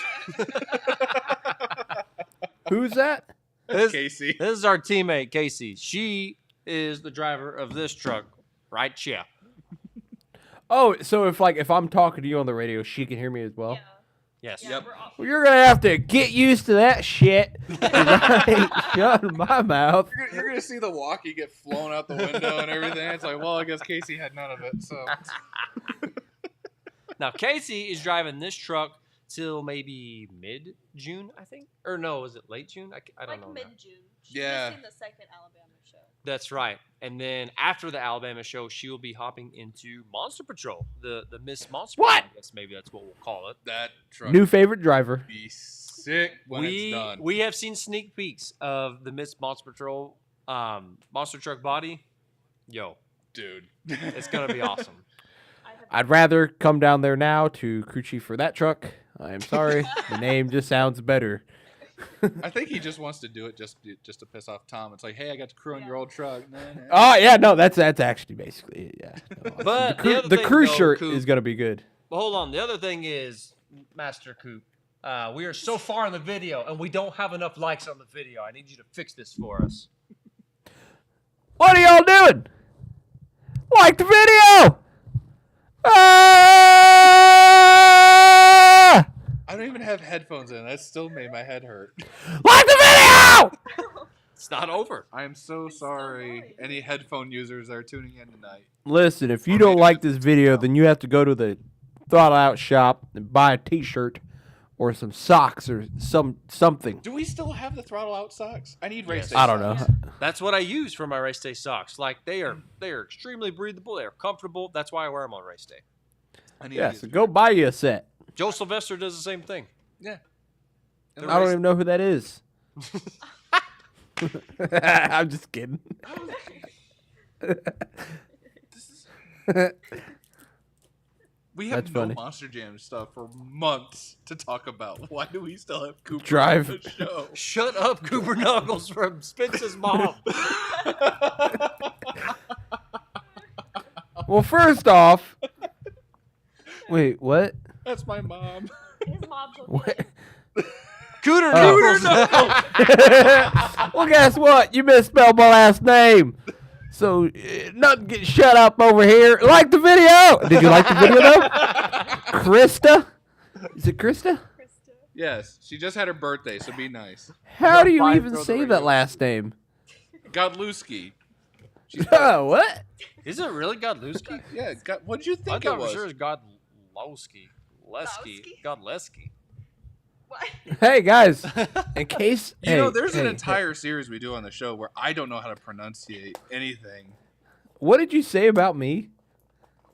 who's that? this, Casey. this is our teammate Casey. She is the driver of this truck right here. Oh, so if I'm talking to you on the radio, she can hear me as well. Yeah. Yes. Yeah, Yep. we're all- Well, you're gonna have to get used to that shit. 'Cause I ain't shutting my mouth. You're gonna see the walkie get flown out the window and everything. It's like, well, I guess Casey had none of it. So Now Casey is driving this truck till maybe mid-June, I think. Or no, was it late June? I don't like know. now. mid-June. She's Yeah. missing the second Alabama show. That's right. And then after the Alabama show, she will be hopping into Monster Patrol, the Miss Monster What? Patrol. I guess maybe that's what we'll call it. that truck New favorite driver. be sick when it's done. We have seen sneak peeks of the Miss Monster Patrol monster truck body. Yo, Dude. it's gonna be awesome. I have I'd rather come down there now to crew chief for that truck. I am sorry. The name just sounds better. I think he just wants to do it just to piss off Tom. It's like, hey, I got to crew on your old truck. Nah, nah. Oh yeah, no, that's actually basically it. Yeah. No, But the other the thing, crew though, shirt Coop- is gonna be good. But hold on. The other thing is, Master Coop, we are so far in the video, and we don't have enough likes on the video. I need you to fix this for us. What are y'all doing? Like the video! Ah! I don't even have headphones in. That still made my head hurt. Like the video! It's not over. I am so sorry. annoying. Any headphone users that are tuning in tonight. Listen, if you don't like this video, then you have to go to the Throttle Out shop and buy a t-shirt or some socks or something. Do we still have the Throttle Out socks? I need race Yes. day I don't know. socks. That's what I use for my race day socks. Like they are extremely breathable. They are comfortable. That's why I wear them on race day. I need Yeah, to so use go buy you a set. Joe Sylvester does the same thing. Yeah. They're I don't even know who that is. I'm just kidding. We have That's no funny. Monster Jam stuff for months to talk about. Why do we still have Cooper Drive. on the show? Shut up, Cooper Knuckles from Spence's mom. Well, first off, wait, what? That's my mom. His mom's okay. What? Cooter Oh. Knuckles. Well, guess what? You misspelled my last name. So, nothing get shut up over here. Like the video. Did you like the video, though? Krista? Is it Krista? Krista. Yes, she just had her birthday, so be nice. How do you Five even throw the say radio. that last name? Godlewski. She's What? Is it really Godlewski? yeah, what'd you I think thought it was? for sure it was Godlowski. Lesky. Lowski? Godleski. What? Hey, guys. In case. You know, hey, there's an hey, entire series we do on the show where I don't know how to pronunciate anything. What did you say about me?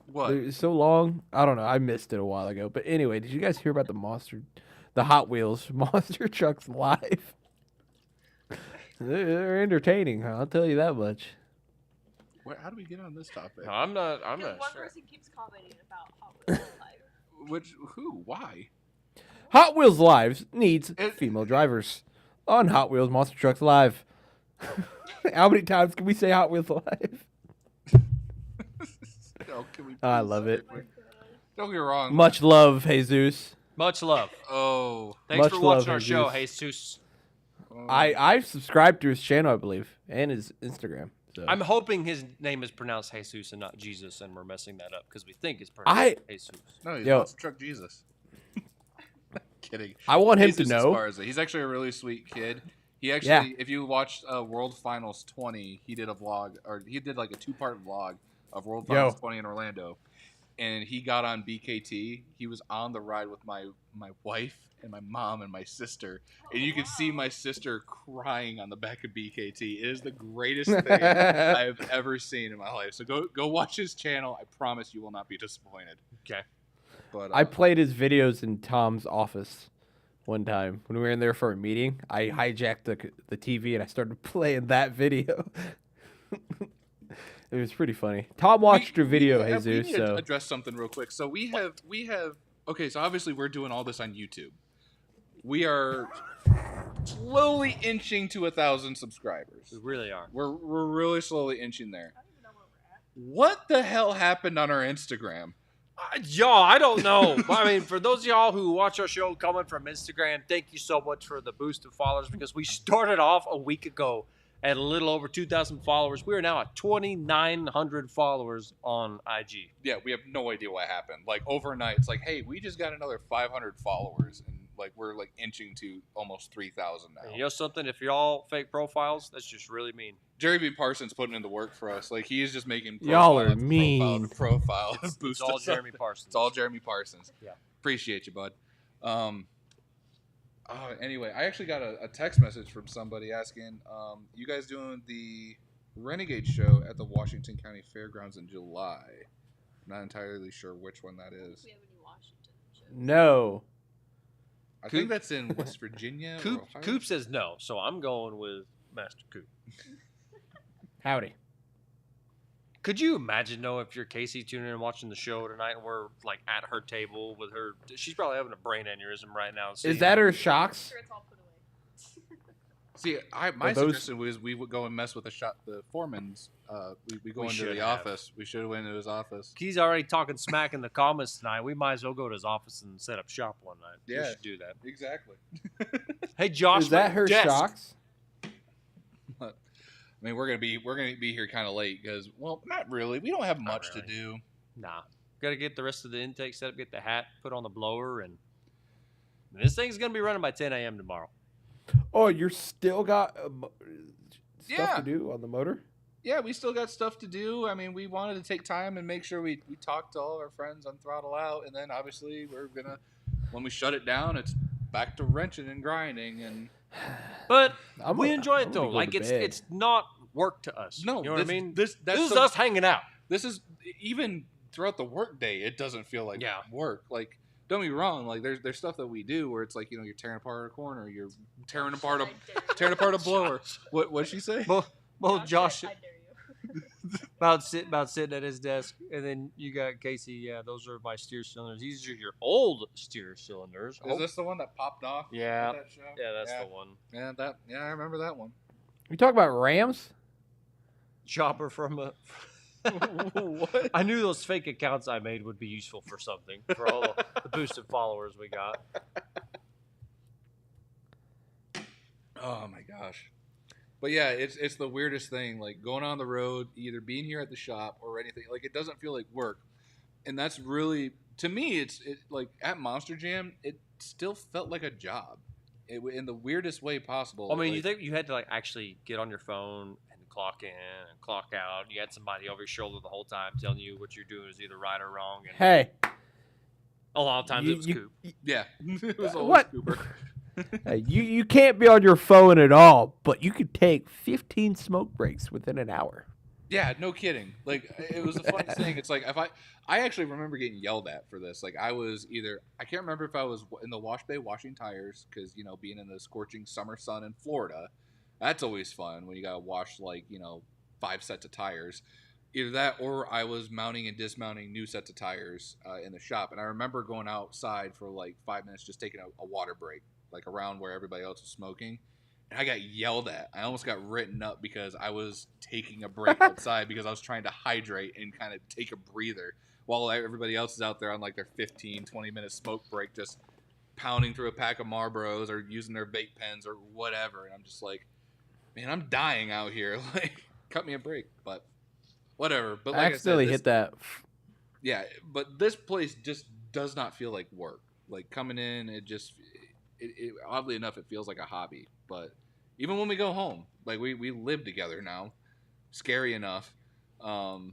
What? It's so long. I don't know. I missed it a while ago. But anyway, did you guys hear about the Hot Wheels Monster Trucks Live? They're entertaining. I'll tell you that much. How do we get on this topic? No, I'm not Because one sure. person keeps commenting about Hot Wheels Live. Who? Why? Hot Wheels Live needs It- female drivers on Hot Wheels Monster Trucks Live. How many times can we say Hot Wheels Live? No, can we I please love stop it. quick? Don't get me wrong. Much love, Jesus. Much love. Oh. Thanks Much for love, watching our show, Jesus. Jesus. I've subscribed to his channel, I believe, and his Instagram. So. I'm hoping his name is pronounced Jesus and not Jesus, and we're messing that up because we think it's pronounced Jesus. No, he's Yo. Monster Truck Jesus. Kidding. I want him Jesus to know. Esparza. He's actually a really sweet kid. He actually, Yeah. if you watched World Finals 20, he did a vlog, or he did like a 2-part vlog of World Finals 20 in Orlando. And he got on BKT. He was on the ride with my wife and my mom and my sister. And you can see my sister crying on the back of BKT. It is the greatest thing I've ever seen in my life. So go watch his channel. I promise you will not be disappointed. Okay. But I played his videos in Tom's office one time when we were in there for a meeting. I hijacked the TV and I started playing that video. It was pretty funny. Tom watched your video, we Jesus. need to So address something real quick. So we have okay. So obviously we're doing all this on YouTube. We are slowly inching to 1,000 subscribers. We really are. We're really slowly inching there. I don't even know where we're at. What the hell happened on our Instagram? Y'all, I don't know. I mean, for those of y'all who watch our show coming from Instagram, thank you so much for the boost of followers because we started off a week ago at a little over 2,000 followers. We are now at 2,900 followers on IG. Yeah, we have no idea what happened. Like overnight, it's like, hey, we just got another 500 followers, and like we're like inching to almost 3,000 now. And you know something? If you're all fake profiles, that's just really mean. Jerry B. Parsons putting in the work for us. Like he is just making Y'all are profile after mean. profile to It's boost all us up. Jeremy Parsons. It's all Jeremy Parsons. Yeah. Appreciate you, bud. Anyway, I actually got a text message from somebody asking, you guys doing the Renegade show at the Washington County Fairgrounds in July? I'm not entirely sure which one that is. We have any Washington shows. no. I think that's in West Virginia. or Coop, Ohio. Coop says no, so I'm going with Master Coop. Howdy. Could you imagine, though, if you're Casey tuning in and watching the show tonight and we're, like, at her table with her... She's probably having a brain aneurysm right now. Is that her shocks? Sure, it's all put away. See, my Are those- suggestion was we would go and mess with the foreman's. We go We into should the have. office. We should have went into his office. He's already talking smack in the comments tonight. We might as well go to his office and set up shop one night. We Yeah. should do that. Exactly. Hey, Josh. Is that her desk. shocks? I mean, we're gonna be here kind of late because, well, not really. We don't have Not much to really. do. Nah. Got to get the rest of the intake set up, get the hat put on the blower, and this thing's going to be running by 10 a.m. tomorrow. Oh, you're still got stuff Yeah. to do on the motor? Yeah, we still got stuff to do. I mean, we wanted to take time and make sure we talked to all of our friends on Throttle Out, and then obviously we're gonna, when we shut it down, it's back to wrenching and grinding and. But I'm we gonna- enjoy I'm it gonna though. go Like to bed. it's not work to us. No, you know what I mean. This is us hanging out. This is even throughout the work day. It doesn't feel like work. Like, don't be wrong. Like, there's stuff that we do where it's like, you're tearing apart a corner, you're tearing apart a blower. What'd she say? Well, Josh, I dare you. about sitting at his desk, and then you got Casey. Yeah, those are my steer cylinders. These are your old steer cylinders. Is this the one that popped off? Yeah. That show? Yeah, that's the one. Yeah, I remember that one. You talk about Rams? Chopper from a. What? I knew those fake accounts I made would be useful for something for all the boosted followers we got. Oh my gosh. But yeah, it's the weirdest thing. Like going on the road, either being here at the shop or anything. Like it doesn't feel like work, and that's really to me. It's like at Monster Jam, it still felt like a job, in the weirdest way possible. I mean, like, you think you had to like actually get on your phone and clock in and clock out. You had somebody over your shoulder the whole time telling you what you're doing is either right or wrong. And Hey. a lot of times it was Coop. Yeah, it was always What? Cooper. Hey, you can't be on your phone at all, but you could take 15 smoke breaks within an hour. Yeah, no kidding. Like it was the funniest thing. It's like if I actually remember getting yelled at for this. Like I was I can't remember if I was in the wash bay washing tires because being in the scorching summer sun in Florida, that's always fun when you gotta wash 5 sets of tires. Either that or I was mounting and dismounting new sets of tires in the shop, and I remember going outside for 5 minutes just taking a water break, around where everybody else was smoking. And I got yelled at. I almost got written up because I was taking a break outside because I was trying to hydrate and kind of take a breather while everybody else is out there on their 15, 20-minute smoke break just pounding through a pack of Marlboros or using their vape pens or whatever. And I'm just like, man, I'm dying out here. Cut me a break. But whatever. But I accidentally hit that. Yeah, but this place just does not feel like work. Coming in, it oddly enough, it feels like a hobby. But even when we go home, we live together now, scary enough, and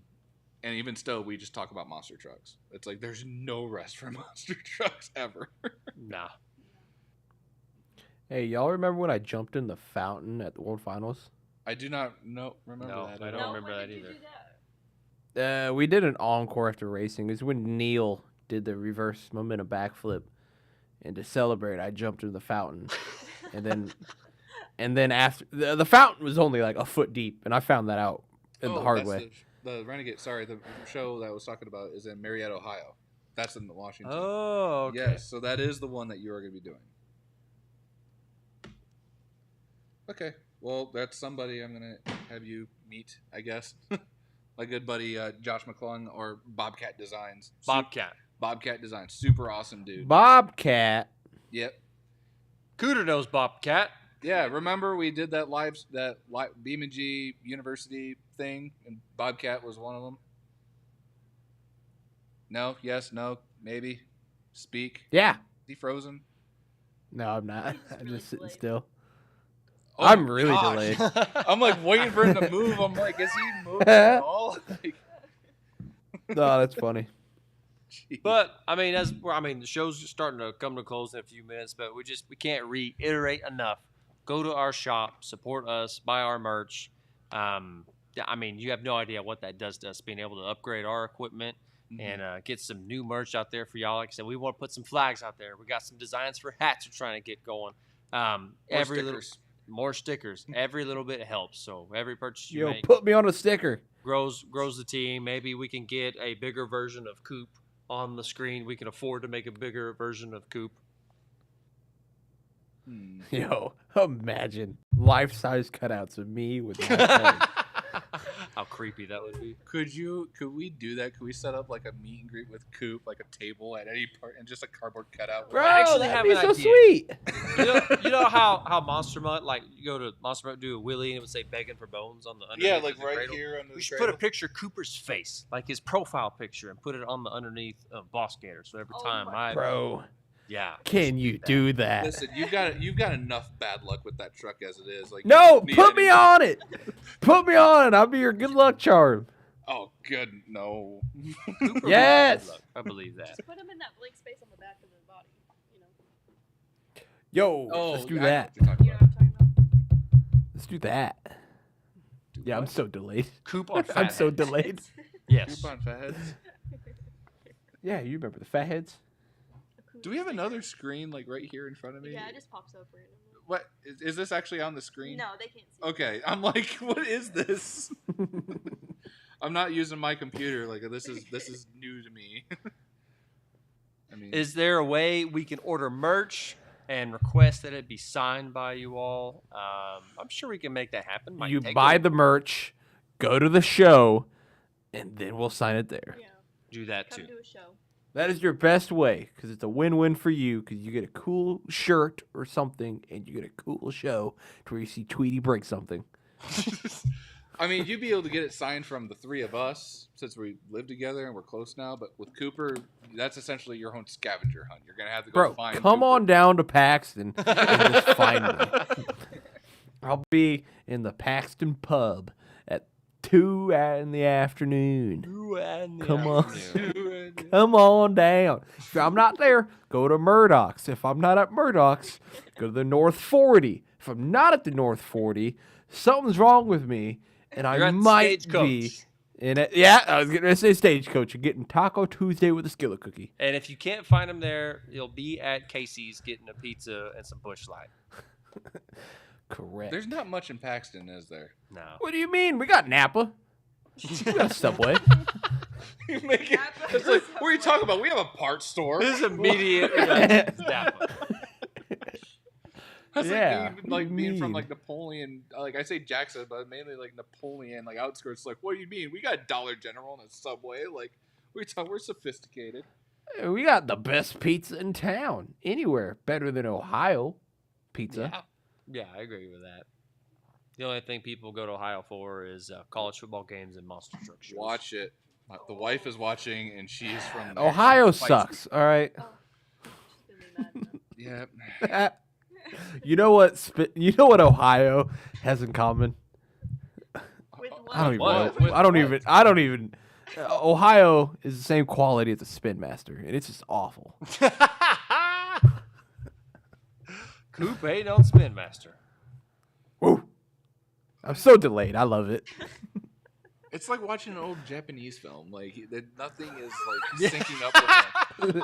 even still, we just talk about monster trucks. It's there's no rest for monster trucks ever. Nah. Hey, y'all remember when I jumped in the fountain at the World Finals? I do not remember that. I don't remember that when did either. you do that? We did an encore after racing. It was when Neil did the reverse momentum backflip, and to celebrate, I jumped in the fountain, and then after the fountain was only a foot deep, and I found that out in the hard way. The Renegade. Sorry, the show that I was talking about is in Marietta, Ohio. That's in Washington. Oh, okay. Yes, so that is the one that you are going to be doing. Okay, well, that's somebody I'm going to have you meet, I guess. My good buddy Josh McClung or Bobcat Designs. Bobcat Designs, super awesome dude. Bobcat. Yep. Cooter knows Bobcat. Yeah, remember we did that Beam and G University thing, and Bobcat was one of them. No, yes, no, maybe. Speak. Yeah. Is he frozen? No, I'm not. He's I'm really just sitting delayed. still. Oh I'm my really gosh. delayed. I'm waiting for him to move. I'm is he moving at all? No, that's funny. Jeez. But the show's starting to come to a close in a few minutes, but we can't reiterate enough. Go to our shop, support us, buy our merch. You have no idea what that does to us, being able to upgrade our equipment and get some new merch out there for y'all. Like I said, we want to put some flags out there. We got some designs for hats we're trying to get going. More stickers. Every little bit helps. So every purchase you make Put me on a sticker. grows the team. Maybe we can get a bigger version of Coop on the screen. We can afford to make a bigger version of Coop. Yo, imagine life-size cutouts of me with my head. How creepy that would be. Could we do that? Could we set up a meet and greet with Coop, a table at any part, and just a cardboard cutout? Bro, actually that'd have be an so idea. sweet. You know how Monster Mutt, you go to Monster Mutt, do a wheelie, and it would say begging for bones on the underneath of the cradle? here under We should put a picture of Cooper's face, his profile picture, and put it on the underneath of Boss Gator. So every Oh time my Bro, yeah. can you do that? Listen, you've got enough bad luck with that truck as it is. No, you don't need put me any- on it. Put me on it. I'll be your good luck charm. Oh, good, no. Cooper Yes. would love I believe that. Just put him in that blank space on the back of the body. Yo, Oh, let's do I know that. what you're talking You know what I'm talking about? Let's do that. Yeah, I'm what? so delayed. Coop on I'm so Fathead. delayed. Yes. Coupon fatheads. Yeah, you remember the fatheads? Do we have another screen like right here in front of me? Yeah, it just pops up randomly. What is this actually on the screen? No, they can't see. Okay, I'm like, what is this? I'm not using my computer. Like this is new to me. I mean, Is there a way we can order merch and request that it be signed by you all? I'm sure we can make that happen. Might You take buy a- the merch, go to the show, and then we'll sign it there. Yeah, do that come too. to a show. That is your best way because it's a win-win for you because you get a cool shirt or something and you get a cool show to where you see Tweety break something. I mean, you'd be able to get it signed from the three of us since we live together and we're close now. But with Cooper, that's essentially your own scavenger hunt. You're gonna have to go Bro, find. come Cooper. on down to Paxton and just find me. I'll be in the Paxton pub at 2 in the afternoon. Come on. Come on down. If I'm not there, go to Murdoch's. If I'm not at Murdoch's, go to the North 40. If I'm not at the North 40, something's wrong with me, and You're I at the might Stagecoach. be in it. Yeah, I was going to say Stagecoach. You're getting Taco Tuesday with a skillet cookie. And if you can't find him there, you'll be at Casey's getting a pizza and some Busch Light. Correct. There's not much in Paxton, is there? No. What do you mean? We got Napa. We got Subway. You make it. Napa It's like, or what are you Subway? talking about? We have a parts store. This is immediate. Napa. That's Yeah, like, what do you being from mean? like Napoleon, like I say Jackson, but mainly like Napoleon, like outskirts. Like, what do you mean? We got Dollar General and a Subway. Like, we're sophisticated. We got the best pizza in town. Anywhere better than Ohio pizza. Yeah. Yeah, I agree with that. The only thing people go to Ohio for is college football games and monster truck shows. Watch it. The wife is watching, and she's from there. Ohio She's feisty. sucks. All right. Oh, she's gonna be mad now. Yeah. You know what? You know what Ohio has in common? With I don't even What? know. With I don't even. Ohio is the same quality as a Spin Master, and it's just awful. Coop ain't on Spin Master. Woo! I'm so delayed. I love it. It's like watching an old Japanese film. Like nothing is like syncing up with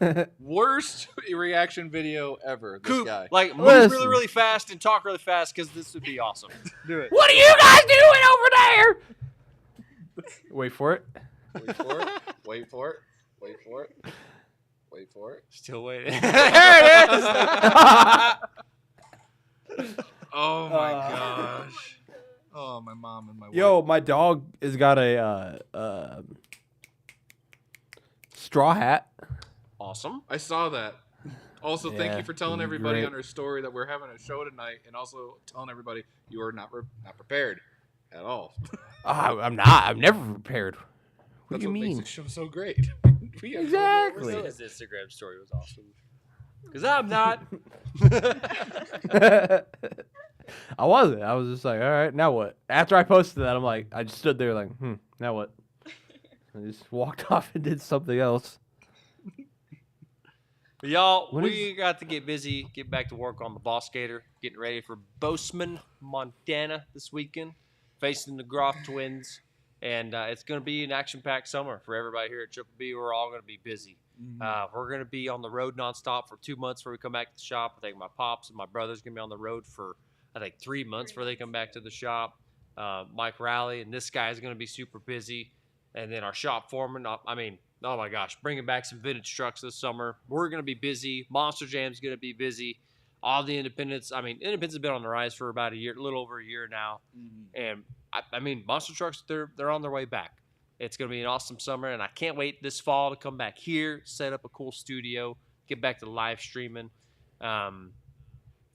him. Worst reaction video ever. This Coop, guy. like move Listen. really, really fast and talk really fast because this would be awesome. Do it. What are you guys doing over there? Wait for it. Wait for it. Wait for it. Wait for it. Wait for it. Still waiting. There it is. Oh my gosh. Oh, my mom and my wife. Yo, my dog has got a straw hat. Awesome. I saw that. Also, thank Yeah, you for telling great. everybody on our story that we're having a show tonight, and also telling everybody you are not prepared at all. I'm not. I'm never prepared. What That's do you what mean? makes the show so great. We have Exactly. no His Instagram story was awesome. Because I'm not. I wasn't. I was just like, all right, now what? After I posted that, I'm like, I just stood there like, now what? I just walked off and did something else. But y'all, What we got to get busy, get back to work on the Boss Skater, getting ready for Bozeman, Montana this weekend, facing the Groff twins. And it's going to be an action-packed summer for everybody here at Triple B. We're all going to be busy. We're going to be on the road nonstop for 2 months before we come back to the shop. I think my pops and my brother's going to be on the road for, I think, 3 months before they come back to the shop. Mike Rowley and this guy is going to be super busy. And then our shop foreman, I mean, oh my gosh, bringing back some vintage trucks this summer. We're going to be busy. Monster Jam's going to be busy. All the independents. I mean, independents have been on the rise for about a year, a little over a year now. And I mean, monster trucks, they're on their way back. It's going to be an awesome summer, and I can't wait this fall to come back here, set up a cool studio, get back to live streaming. It's going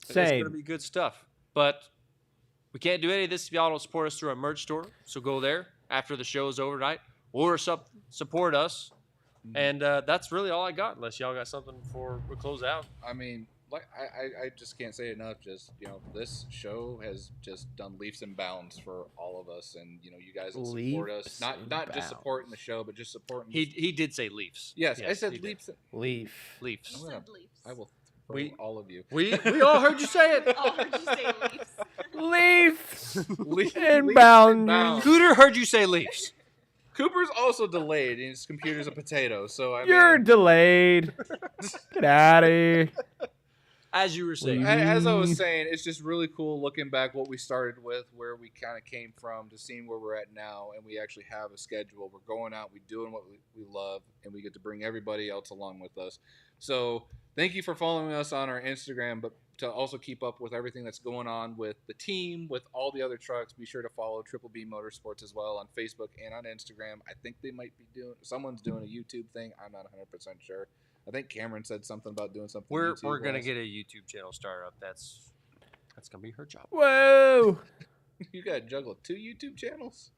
to Same. be good stuff. But we can't do any of this if y'all don't support us through our merch store. So go there after the show is over tonight, or support us. And that's really all I got, unless y'all got something before we close out. I mean, like I just can't say enough. Just this show has just done leaps and bounds for all of us, and you guys that support us. Leaps Not and not just bounds. supporting the show, but just supporting. He did say Leafs. yes, I said he did. leaps. Leaf. Leafs. I'm gonna Said leaves. I will throw all of you. We all heard you say it. Oh, heard you say Leafs. Leafs inbound. Cooter heard you say Leafs. Cooper's also delayed, and his computer's a potato. So You're delayed. Get out of here. As you were saying. As I was saying, it's just really cool looking back what we started with, where we kind of came from, to seeing where we're at now, and we actually have a schedule. We're going out, we're doing what we love, and we get to bring everybody else along with us. So thank you for following us on our Instagram, but to also keep up with everything that's going on with the team, with all the other trucks, be sure to follow Triple B Motorsports as well on Facebook and on Instagram. I think they might be someone's doing a YouTube thing. I'm not 100% sure. I think Cameron said something about doing something. We're gonna get a YouTube channel started up. That's gonna be her job. Whoa! You gotta juggle 2 YouTube channels?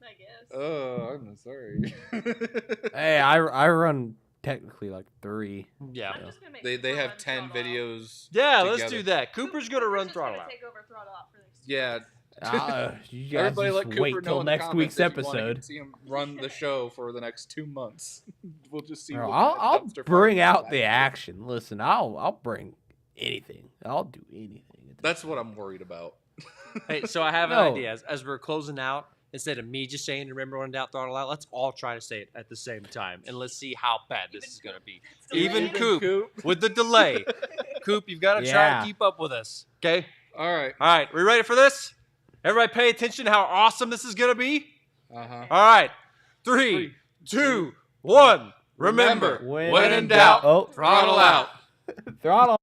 I guess. Oh, I'm sorry. Hey, I run technically like 3. Yeah. I'm just gonna make They Cooper have run 10 Throttle Out. videos. Yeah, together. let's do that. Cooper's gonna run just Throttle gonna Out. Take over Throttle Out for the next 2 Yeah. months. You guys Everybody let just Cooper wait know till in the next comments week's if you want to episode. see him run the show for the next 2 months. We'll just see. Bro, what kind of I'll dumpster bring fire out we the have. action. Listen, I'll bring anything. I'll do anything. That's what I'm worried about. Hey, so I have an No. idea. As we're closing out, instead of me just saying "Remember when in doubt, throttle out," let's all try to say it at the same time, and let's see how bad this is gonna be. Even Coop with the delay. Coop, you've got to try Yeah. to keep up with us. Okay. All right. All right. We ready for this? Everybody, pay attention to how awesome this is gonna be. Uh-huh. All right. 3, 2, 1. Remember, When when in doubt, Oh, throttle out. throttle